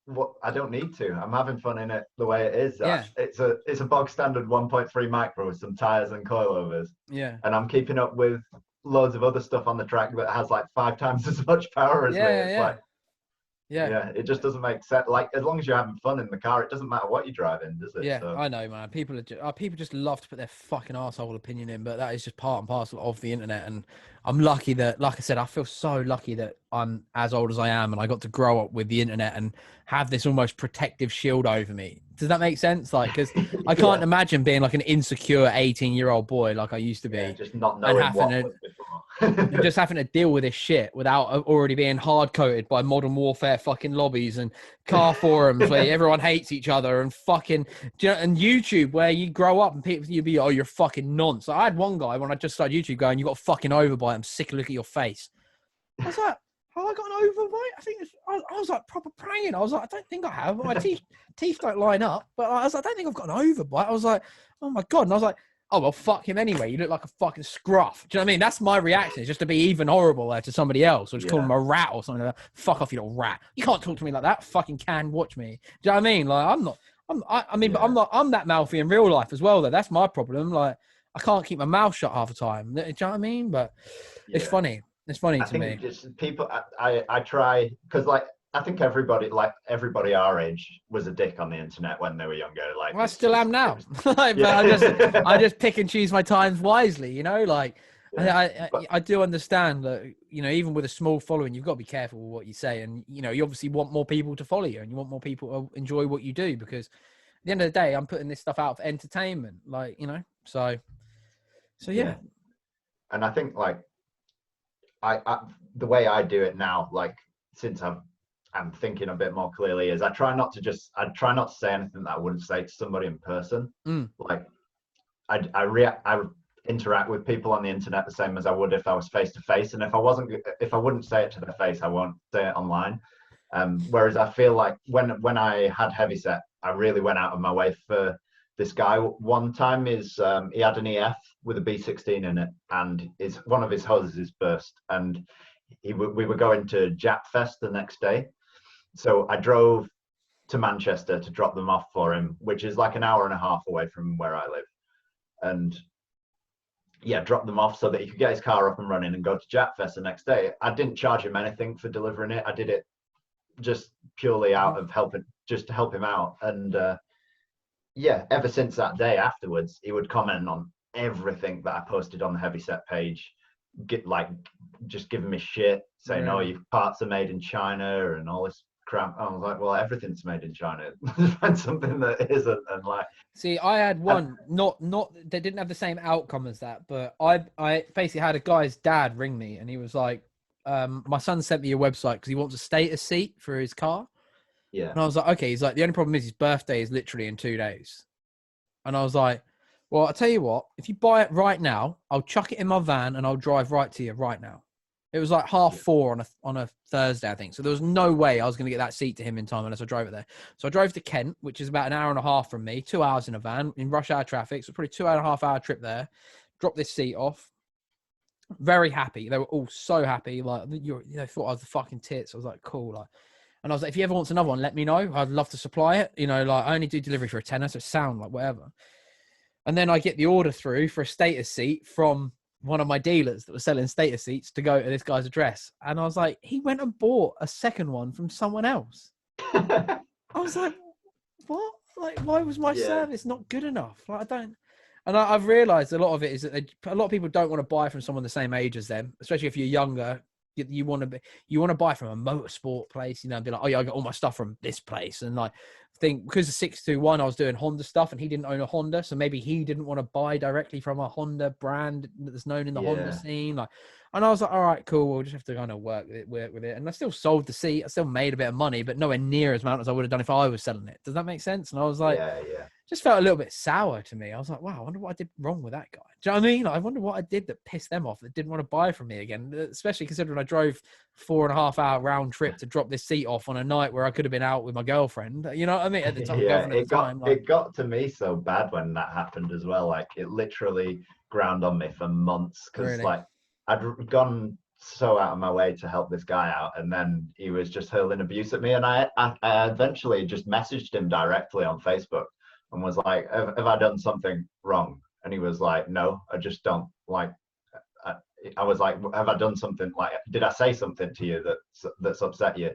what? I don't need to. I'm having fun in it the way it is. Yeah. It's a bog standard 1.3 micro with some tires and coilovers. Yeah. And I'm keeping up with loads of other stuff on the track that has like 5 times as much power as me. It's like, yeah, it just doesn't make sense. Like, as long as you're having fun in the car, it doesn't matter what you're driving, does it? Yeah, So, I know, man. People just love to put their fucking arsehole opinion in, but that is just part and parcel of the internet. And I'm lucky that, like I said, I feel so lucky that I'm as old as I am, and I got to grow up with the internet and have this almost protective shield over me. Does that make sense? Like, because I can't imagine being like an insecure 18-year-old boy like I used to be, just not and knowing having what to was before. and just having to deal with this shit without already being hard coded by modern warfare fucking lobbies and car forums where everyone hates each other and fucking, and YouTube where you grow up and people you'd be, oh, you're fucking nonce. I had one guy when I just started YouTube going, you got fucking overbite. I'm sick of looking at your face. I was like, have I got an overbite? I think I was like proper praying. I was like, I don't think I have. My teeth don't line up, but I was like, I don't think I've got an overbite. I was like, oh my God. And I was like, oh, well, fuck him anyway. You look like a fucking scruff. Do you know what I mean? That's my reaction, is just to be even horrible to somebody else, or just call him a rat or something like that. Fuck off, you little rat. You can't talk to me like that. Fucking can watch me. Do you know what I mean? Like, but I'm that mouthy in real life as well, though. That's my problem. Like, I can't keep my mouth shut half the time. Do you know what I mean? But it's funny. It's funny to me. Just people, I try, because like, I think everybody our age was a dick on the internet when they were younger. Like, well, I still am now. But I just pick and choose my times wisely, you know. Like, I do understand that, you know, even with a small following, you've got to be careful with what you say, and you know, you obviously want more people to follow you, and you want more people to enjoy what you do, because at the end of the day, I'm putting this stuff out for entertainment, like, you know. So yeah. And I think like I the way I do it now, like since I'm thinking a bit more clearly, is I try not to say anything that I wouldn't say to somebody in person. Like I interact with people on the internet the same as I would if I was face to face, and if I wouldn't say it to their face, I won't say it online. Whereas I feel like when I had Heavyset, I really went out of my way for this guy. One time he had an EF with a B16 in it, and one of his hoses burst, and we were going to Jap Fest the next day. So I drove to Manchester to drop them off for him, which is like an hour and a half away from where I live. And yeah, drop them off so that he could get his car up and running and go to Jap Fest the next day. I didn't charge him anything for delivering it. I did it just purely out of just to help him out. And yeah, ever since that day afterwards, he would comment on everything that I posted on the Heavyset page, just giving me shit, saying, "Oh, your parts are made in China," and all this crap. I was like, well, everything's made in China. Find something that isn't. And like, see, I had one, not they didn't have the same outcome as that, but I basically had a guy's dad ring me, and he was like, my son sent me a website because he wants a status seat for his car. Yeah. And I was like, okay. He's like, the only problem is his birthday is literally in 2 days. And I was like, well, I'll tell you what, if you buy it right now, I'll chuck it in my van and I'll drive right to you right now. It was like 4:30 on a Thursday, I think. So there was no way I was going to get that seat to him in time unless I drove it there. So I drove to Kent, which is about an hour and a half from me, 2 hours in a van in rush hour traffic. So probably 2.5 hour trip there. Dropped this seat off. Very happy. They were all so happy. Like, they thought I was the fucking tits. I was like, cool. Like, and I was like, if he ever wants another one, let me know. I'd love to supply it. You know, like, I only do delivery for a tenner, so sound like whatever. And then I get the order through for a status seat from one of my dealers that was selling status seats to go to this guy's address. And I was like, he went and bought a second one from someone else. I was like, what? Like, why was my service not good enough? Like, I don't. And I've realized a lot of it is that a lot of people don't want to buy from someone the same age as them, especially if you're younger. You want to buy from a motorsport place, you know, and be like, oh yeah, I got all my stuff from this place. And like, I think because of 621, I was doing Honda stuff and he didn't own a Honda. So maybe he didn't want to buy directly from a Honda brand that's known in the Honda scene. Like, and I was like, all right, cool. We'll just have to kind of work with it. And I still sold the seat. I still made a bit of money, but nowhere near as much as I would have done if I was selling it. Does that make sense? And I was like, just felt a little bit sour to me. I was like, wow, I wonder what I did wrong with that guy. Do you know what I mean? Like, I wonder what I did that pissed them off, that didn't want to buy from me again, especially considering I drove 4.5 hour round trip to drop this seat off on a night where I could have been out with my girlfriend. You know what I mean? At the time, it got to me so bad when that happened as well. Like, it literally ground on me for months because like I'd gone so out of my way to help this guy out, and then he was just hurling abuse at me. And I eventually just messaged him directly on Facebook and was like, have I done something wrong? And he was like, no, I just don't like, I was like, have I done something, like, did I say something to you that's upset you?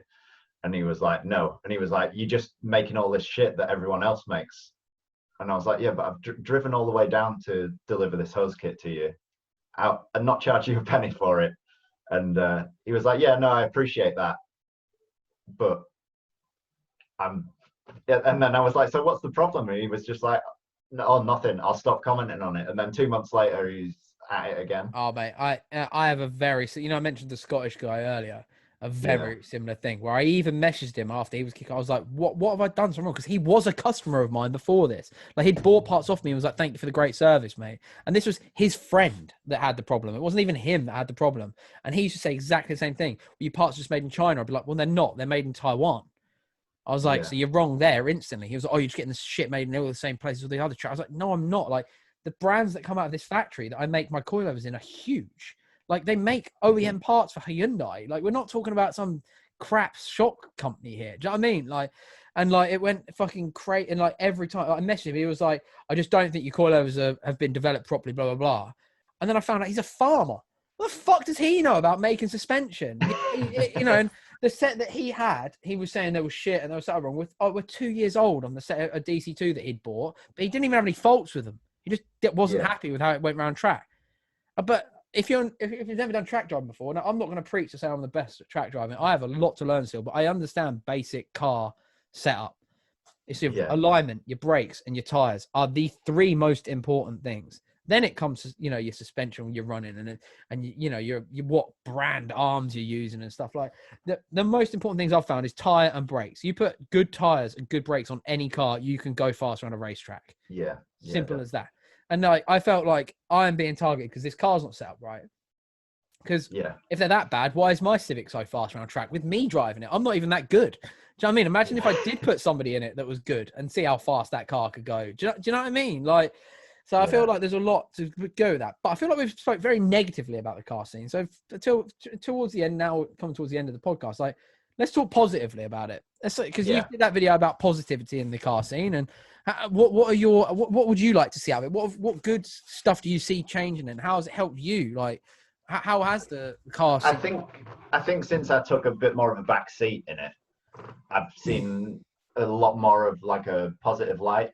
And he was like, no. And he was like, you're just making all this shit that everyone else makes. And I was like, yeah, but I've driven all the way down to deliver this hose kit to you out and not charge you a penny for it. And he was like, yeah, no, I appreciate that, but yeah. And then I was like, so what's the problem? And he was just like, no, oh, nothing, I'll stop commenting on it. And then 2 months later, he's at it again. Oh, mate, I have a very, I mentioned the Scottish guy earlier, a very similar thing where I even messaged him after he was kicked. I was like, what have I done so wrong? Because he was a customer of mine before this. Like, he'd bought parts off me and was like, thank you for the great service, mate. And this was his friend that had the problem. It wasn't even him that had the problem. And he used to say exactly the same thing. Well, your parts are just made in China. I'd be like, well, they're not. They're made in Taiwan. I was like, so you're wrong there instantly. He was like, oh, you're just getting this shit made in all the same places with the other trucks. I was like, no, I'm not. Like, the brands that come out of this factory that I make my coilovers in are huge. Like, they make OEM parts for Hyundai. Like, we're not talking about some crap shock company here. Do you know what I mean? Like, and like, it went fucking crazy. And like, every time I messaged him, he was like, I just don't think your coilovers have been developed properly, blah, blah, blah. And then I found out he's a farmer. What the fuck does he know about making suspension? And the set that he had, he was saying there was shit and there was something wrong with. Oh, we're 2 years old on the set of a DC2 that he'd bought, but he didn't even have any faults with them. He just wasn't happy with how it went around track. But if you've never done track driving before, now I'm not going to preach to say I'm the best at track driving. I have a lot to learn still, but I understand basic car setup. It's your alignment, your brakes, and your tires are the three most important things. Then it comes to, your suspension when you're running and your what brand arms you're using and stuff. Like the most important things I've found is tire and brakes. You put good tires and good brakes on any car, you can go faster on a racetrack. Yeah. Simple as that. And like, I felt like I am being targeted because this car's not set up right. Because if they're that bad, why is my Civic so fast around track with me driving it? I'm not even that good. Do you know what I mean? Imagine if I did put somebody in it that was good and see how fast that car could go. Do you know what I mean? Like, so I feel like there's a lot to go with that. But I feel like we've spoke very negatively about the car scene. So towards the end, now coming towards the end of the podcast, like, let's talk positively about it. Because you did that video about positivity in the car scene, and what would you like to see out of it? What good stuff do you see changing, and how has it helped you? Like, how has the car scene? I think since I took a bit more of a back seat in it, I've seen a lot more of like a positive light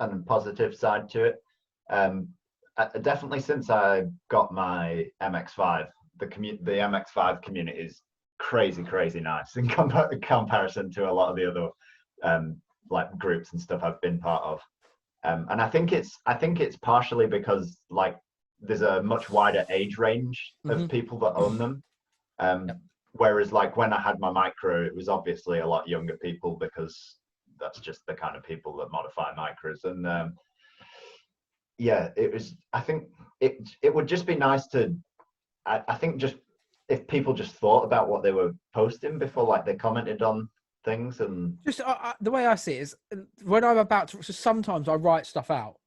and a positive side to it. Definitely since I got my MX-5, the MX-5 community is crazy nice in comparison to a lot of the other like groups and stuff I've been part of. And I think it's partially because like there's a much wider age range of people that own them. Whereas like when I had my micro, it was obviously a lot younger people because that's just the kind of people that modify micros. And it was, I think it would just be nice to, I think just if people just thought about what they were posting before, like they commented on things. And just the way I see it is when I'm about to, so sometimes I write stuff out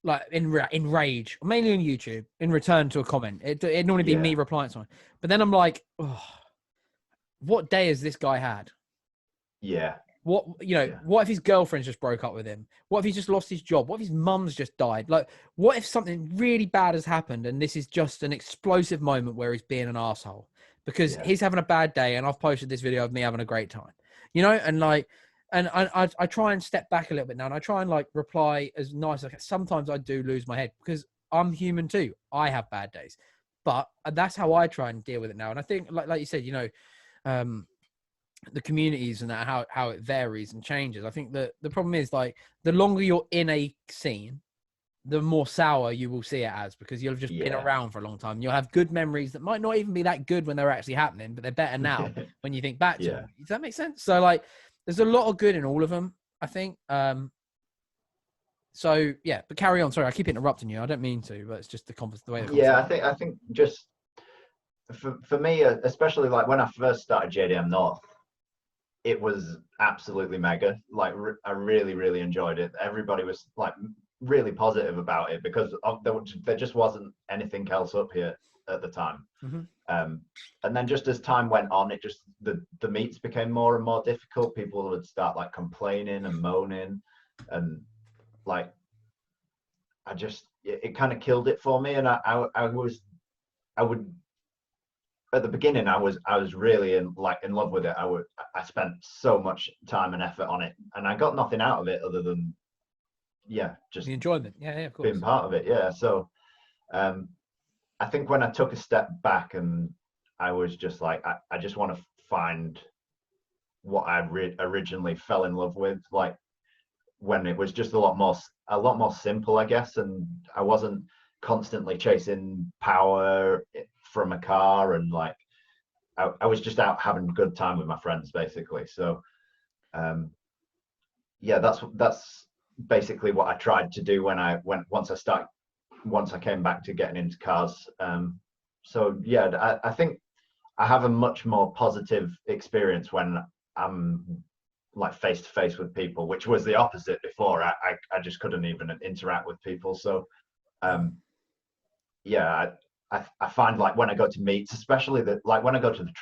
like in rage, mainly on YouTube, in return to a comment. It'd normally be me replying to someone, but then I'm like, oh, what day has this guy had? What if his girlfriend's just broke up with him? What if he's just lost his job? What if his mum's just died? Like, what if something really bad has happened and this is just an explosive moment where he's being an asshole because he's having a bad day and I've posted this video of me having a great time, and like, and I try and step back a little bit now and I try and like reply as nice as I can. Sometimes I do lose my head because I'm human too. I have bad days, but that's how I try and deal with it now. And I think like you said, the communities and that, how it varies and changes. I think that the problem is like the longer you're in a scene, the more sour you will see it as, because you'll have just been around for a long time. You'll have good memories that might not even be that good when they're actually happening, but they're better now when you think back to them. Does that make sense? So like, there's a lot of good in all of them, I think. So yeah, but carry on. Sorry, I keep interrupting you. I don't mean to, but it's just the way. I think just for me, especially like when I first started JDM North, it was absolutely mega. Like I really enjoyed it. Everybody was like really positive about it because there just wasn't anything else up here at the time. And then just as time went on, it just the meets became more and more difficult. People would start like complaining and moaning, and like it kind of killed it for me. And I was I would, at the beginning, I was really in love with it. I spent so much time and effort on it, and I got nothing out of it other than just The enjoyment. Yeah, of course. being part of it. Yeah. So I think when I took a step back and I was just like, I just want to find what I originally fell in love with, like when it was just a lot more simple, I guess, and I wasn't constantly chasing power from a car, and like I was just out having a good time with my friends, basically. So that's basically what I tried to do once I came back to getting into cars. So yeah, I think I have a much more positive experience when I'm like face to face with people, which was the opposite before. I just couldn't even interact with people. So I find like when I go to meets, especially like when I go to the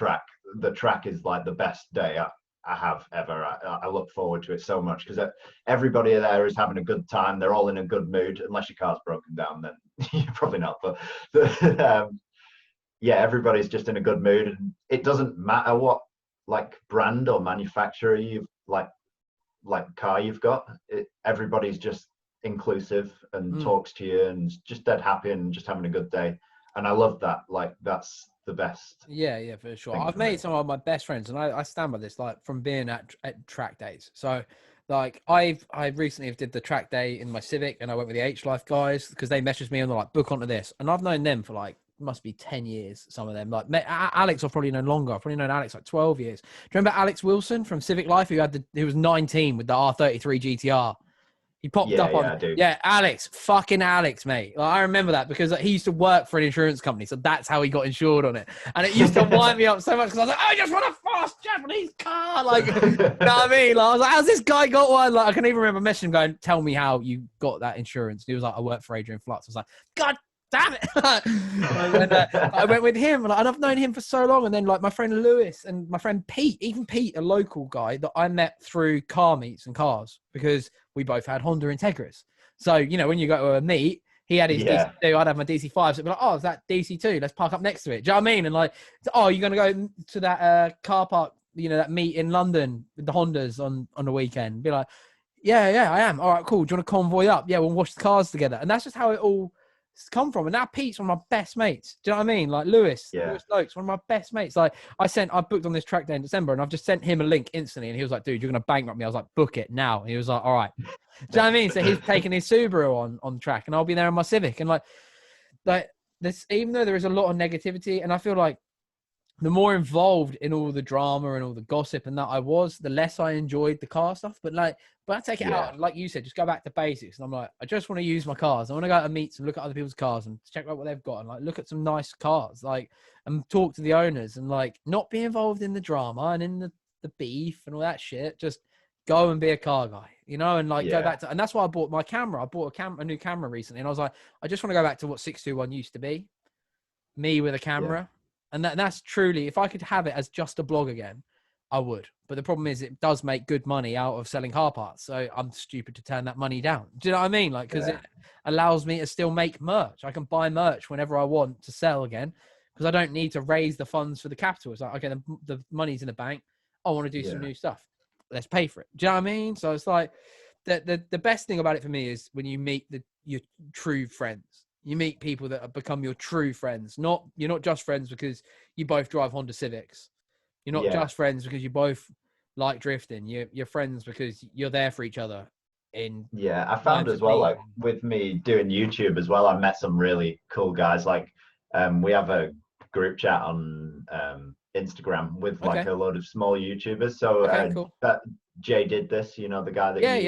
track is like the best day I have ever. I look forward to it so much because everybody there is having a good time. They're all in a good mood, unless your car's broken down, then you're probably not. But everybody's just in a good mood, and it doesn't matter what like brand or manufacturer you've like car you've got. Everybody's just inclusive and talks to you and just dead happy and just having a good day. And I love that. Like that's the best. Yeah, for sure. I've made some of my best friends, and I stand by this, like from being at track days. So, like I recently did the track day in my Civic, and I went with the H Life guys because they messaged me and they're like, book onto this, and I've known them for like must be 10 years. Some of them, like Alex, I've probably known longer. I've probably known Alex like 12 years. Do you remember Alex Wilson from Civic Life, who was 19 with the R33 GTR? He popped up on, I do. fucking Alex, mate. Like, I remember that because he used to work for an insurance company, so that's how he got insured on it. And it used to wind me up so much because I was like, I just want a fast Japanese car, like, you know what I mean? Like, I was like, how's this guy got one? Like, I can even remember messaging him going, tell me how you got that insurance. And he was like, I work for Adrian Flux. I was like, God damn it. I went with him, and I've known him for so long. And then like my friend Lewis and my friend Pete, even Pete, a local guy that I met through car meets and cars because we both had Honda Integras. So, you know, when you go to a meet, he had his DC2, I'd have my DC5. So it'd be like, oh, is that DC2? Let's park up next to it. Do you know what I mean? And like, oh, you're going to go to that car park, you know, that meet in London with the Hondas on the weekend. Be like, yeah, I am. All right, cool. Do you want to convoy up? Yeah, we'll wash the cars together. And that's just how it all come from. And now Pete's one of my best mates. Do you know what I mean? Like Lewis Lokes, one of my best mates. Like I booked on this track day in December, and I've just sent him a link instantly, and he was like, dude, you're gonna bankrupt me. I was like, book it now. And he was like, all right. Do you know what I mean? So he's taking his Subaru on track, and I'll be there in my Civic. And like this, even though there is a lot of negativity, and I feel like the more involved in all the drama and all the gossip and that I was, the less I enjoyed the car stuff. But I take it out, and like you said, just go back to basics. And I'm like, I just want to use my cars. I want to go to meets and look at other people's cars and check out what they've got and like look at some nice cars, like, and talk to the owners and like not be involved in the drama and in the beef and all that shit. Just go and be a car guy, you know, and like go back to, and that's why I bought my camera. I bought a new camera recently, and I was like, I just want to go back to what 621 used to be, me with a camera. And that's truly, if I could have it as just a blog again, I would. But the problem is it does make good money out of selling car parts. So I'm stupid to turn that money down. Do you know what I mean? Like, because it allows me to still make merch. I can buy merch whenever I want to sell again because I don't need to raise the funds for the capital. It's like, okay, the money's in the bank. I want to do some new stuff. Let's pay for it. Do you know what I mean? So it's like the best thing about it for me is when you meet your true friends. You meet people that have become your true friends. You're not just friends because you both drive Honda Civics. You're not just friends because you both like drifting. You're friends because you're there for each other. I found as well, like with me doing YouTube as well, I met some really cool guys. Like we have a group chat on Instagram with like a load of small YouTubers. So cool. that Jay did this, you know, the guy that I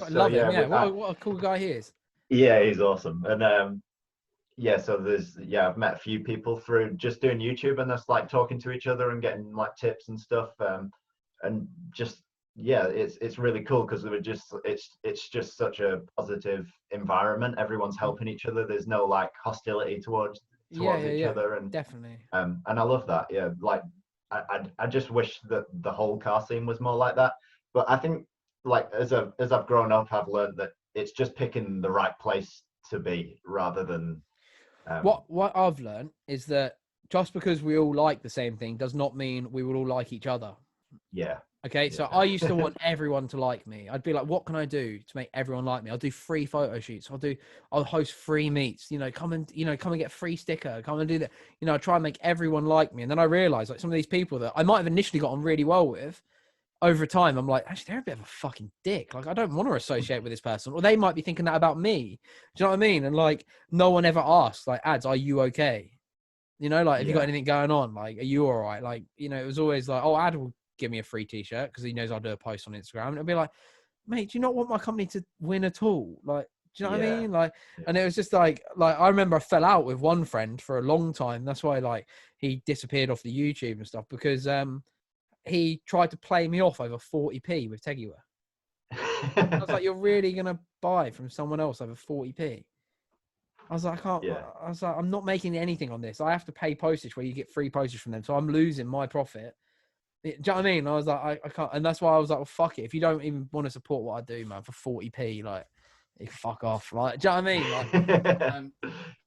love him. Yeah, what a cool guy he is. Yeah, he's awesome. And so I've met a few people through just doing YouTube, and that's like talking to each other and getting like tips and stuff. And just it's really cool because it's just such a positive environment. Everyone's helping each other. There's no like hostility towards each other, and definitely. And I love that. Yeah, like I just wish that the whole car scene was more like that. But I think like as I've grown up, I've learned that it's just picking the right place to be rather than What I've learned is that just because we all like the same thing does not mean we will all like each other. Yeah. Okay, so I used to want everyone to like me. I'd be like, what can I do to make everyone like me? I'll do free photo shoots. I'll host free meets. Come and get a free sticker. Come and do that. I try and make everyone like me. And then I realized, like, some of these people that I might have initially got on really well with, over time, I'm like, actually, they're a bit of a fucking dick. Like, I don't want to associate with this person, or they might be thinking that about me. Do you know what I mean? And like, no one ever asks, like, Ads, are you okay? Like, have you got anything going on? Like, are you all right? Like, it was always like, oh, Ad will give me a free t-shirt because he knows I'll do a post on Instagram. And it'll be like, mate, do you not want my company to win at all? Like, do you know what I mean? Like, and it was just like I remember I fell out with one friend for a long time. That's why like he disappeared off the YouTube and stuff, because he tried to play me off over 40p with Teguiware. I was like, you're really gonna buy from someone else over 40p? I was like, I can't. I was like, I'm not making anything on this. I have to pay postage where you get free postage from them, so I'm losing my profit. Do you know what I mean? I was like, I can't, and that's why I was like, well, fuck it. If you don't even want to support what I do, man, for 40p, like, you fuck off. Like, do you know what I mean?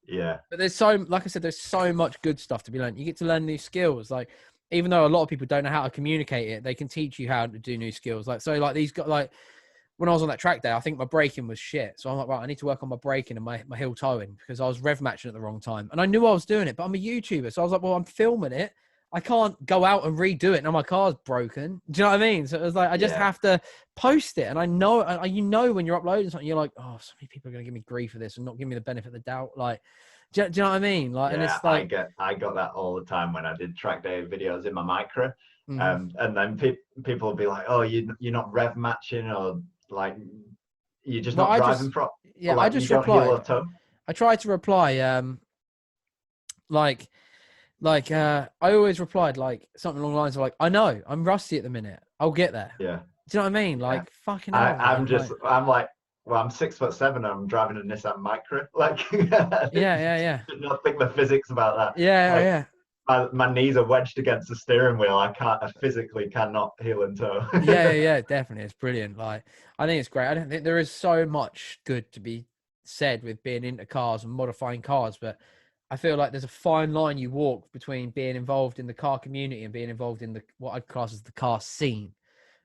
Like, But there's like I said, there's so much good stuff to be learned. You get to learn new skills. Like, even though a lot of people don't know how to communicate it, they can teach you how to do new skills. Like, so like these got like, when I was on that track day, I think my braking was shit. So I'm like, right, I need to work on my braking and my heel towing, because I was rev matching at the wrong time. And I knew I was doing it, but I'm a YouTuber. So I was like, well, I'm filming it. I can't go out and redo it. Now my car's broken. Do you know what I mean? So it was like, I just have to post it. And I know, when you're uploading something, you're like, oh, so many people are going to give me grief for this and not give me the benefit of the doubt. Like, do you know what I mean? Like, and it's like, I got that all the time when I did track day videos in my micro. Mm-hmm. And then people will be like, oh, you're not rev matching, or like, you're just not driving properly. Yeah, like, I just you don't heel or replied. toe. I tried to reply, I always replied like something along the lines of like, I know I'm rusty at the minute. I'll get there. Yeah. Do you know what I mean? Like, fucking hell. I'm like, well, I'm 6'7" and I'm driving a Nissan Micra. Like, yeah. Did not think the physics about that. Yeah. My knees are wedged against the steering wheel. I physically cannot heel and toe. yeah, definitely. It's brilliant. Like, I think it's great. I don't think there is so much good to be said with being into cars and modifying cars, but I feel like there's a fine line you walk between being involved in the car community and being involved in what I'd class as the car scene,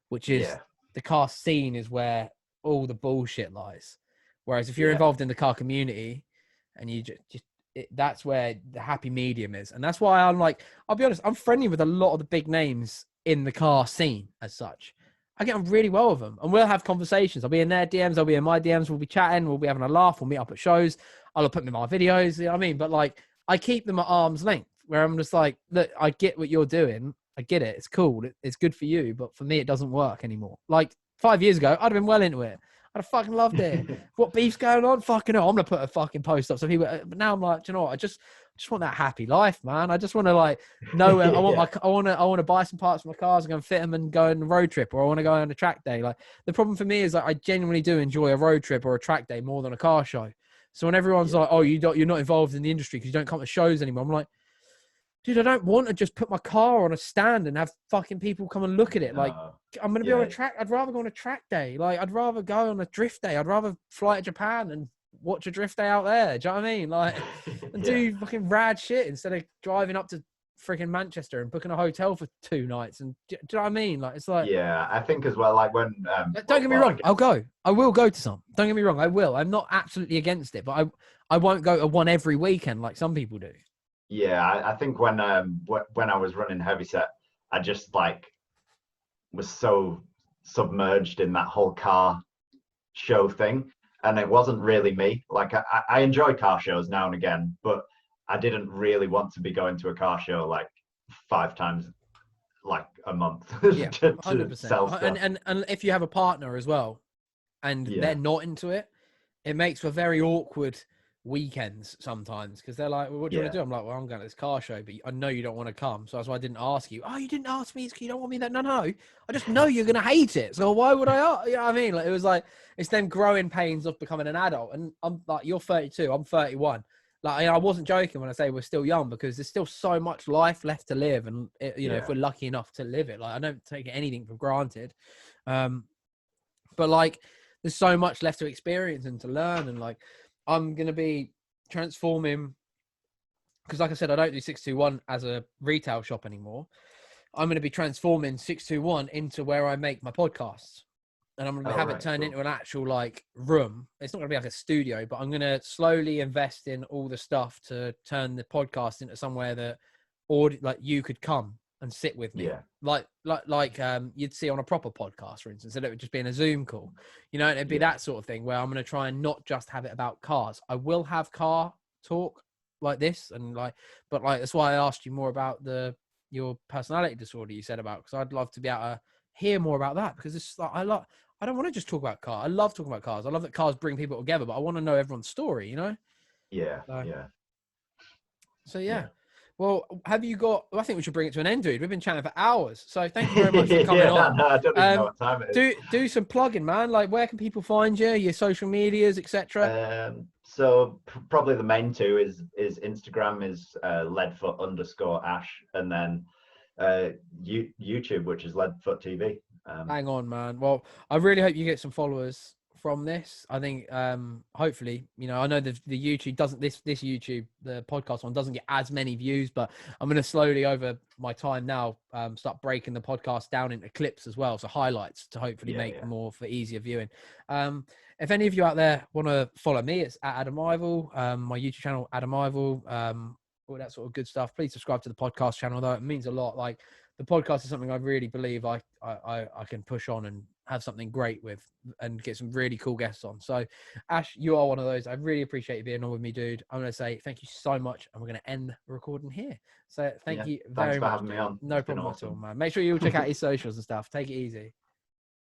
which is the car scene is where all the bullshit lies. Whereas if you're involved in the car community and you that's where the happy medium is. And that's why I'm like, I'll be honest, I'm friendly with a lot of the big names in the car scene as such. I get on really well with them, and we'll have conversations. I'll be in their DMs, I'll be in my DMs, we'll be chatting, we'll be having a laugh, we'll meet up at shows. I'll put them in my videos, you know what I mean? But like, I keep them at arm's length, where I'm just like, look, I get what you're doing. I get it. It's cool. It's good for you. But for me, it doesn't work anymore. Like 5 years ago, I'd have been well into it. I'd have fucking loved it. What beef's going on? Fucking hell. I'm going to put a fucking post up. So people, but now I'm like, do you know what? I just want that happy life, man. I just want to like know where I want to buy some parts for my cars and go and fit them and go on a road trip, or I want to go on a track day. Like, the problem for me is that I genuinely do enjoy a road trip or a track day more than a car show. So when everyone's like, oh, you're not involved in the industry because you don't come to shows anymore, I'm like, dude, I don't want to just put my car on a stand and have fucking people come and look at it. Like, I'm going to be on a track. I'd rather go on a track day. Like, I'd rather go on a drift day. I'd rather fly to Japan and watch a drift day out there. Do you know what I mean? Like, and do fucking rad shit instead of driving up to freaking Manchester and booking a hotel for 2 nights. And do you know what I mean? Like, it's like, I think as well, like when don't get me wrong, I will go to some. Don't get me wrong, I will. I'm not absolutely against it, but I won't go to one every weekend like some people do. I think when I was running Heavyset, I just like was so submerged in that whole car show thing, and it wasn't really me. Like, I enjoy car shows now and again, but I didn't really want to be going to a car show like 5 times like a month. Yeah, to 100%. sell stuff. And if you have a partner as well and they're not into it, it makes for very awkward weekends sometimes, because they're like, well, what do you want to do? I'm like, well, I'm going to this car show, but I know you don't want to come, so that's why I didn't ask you. Oh, you didn't ask me because you don't want me there? No, I just know you're going to hate it, so why would I? You know what I mean? Like, it was like, it's them growing pains of becoming an adult. And I'm like, you're 32, I'm 31. Like, I wasn't joking when I say we're still young, because there's still so much life left to live, and if we're lucky enough to live it, like, I don't take anything for granted, but like, there's so much left to experience and to learn. And like, I'm going to be transforming because like I said, I don't do 621 as a retail shop anymore. I'm going to be transforming 621 into where I make my podcasts. And I'm going to have it turned into an actual like room. It's not going to be like a studio, but I'm going to slowly invest in all the stuff to turn the podcast into somewhere that like you could come and sit with me. Yeah. Like you'd see on a proper podcast, for instance, and it would just be in a Zoom call, you know, and it'd be that sort of thing where I'm going to try and not just have it about cars. I will have car talk like this and like, but like, that's why I asked you more about your personality disorder you said about, because I'd love to be able to hear more about that, because it's like, I don't want to just talk about cars. I love talking about cars. I love that cars bring people together, but I want to know everyone's story, you know? Yeah. So yeah. Well, have you got, I think we should bring it to an end, dude. We've been chatting for hours. So thank you very much for coming on. No, I don't even know what time it is. Do some plugging, man. Like, where can people find you, your social medias, etc.? So probably the main two is Instagram is Leadfoot_Ash, and then YouTube, which is Leadfoot TV. Hang on, man. Well, I really hope you get some followers from this. I think hopefully, you know, I know the YouTube doesn't, this YouTube, the podcast one doesn't get as many views, but I'm going to slowly over my time now start breaking the podcast down into clips as well, so highlights to hopefully make more for easier viewing. If any of you out there want to follow me, it's at Adam Ivel, my YouTube channel Adam Ivel, all that sort of good stuff. Please subscribe to the podcast channel, though. It means a lot. Like, the podcast is something I really believe I can push on and have something great with and get some really cool guests on. So Ash, you are one of those. I really appreciate you being on with me, dude. I'm going to say thank you so much, and we're going to end the recording here. So thank you very much. Thanks for having me on. No problem at all, man. Make sure you check out his socials and stuff. Take it easy.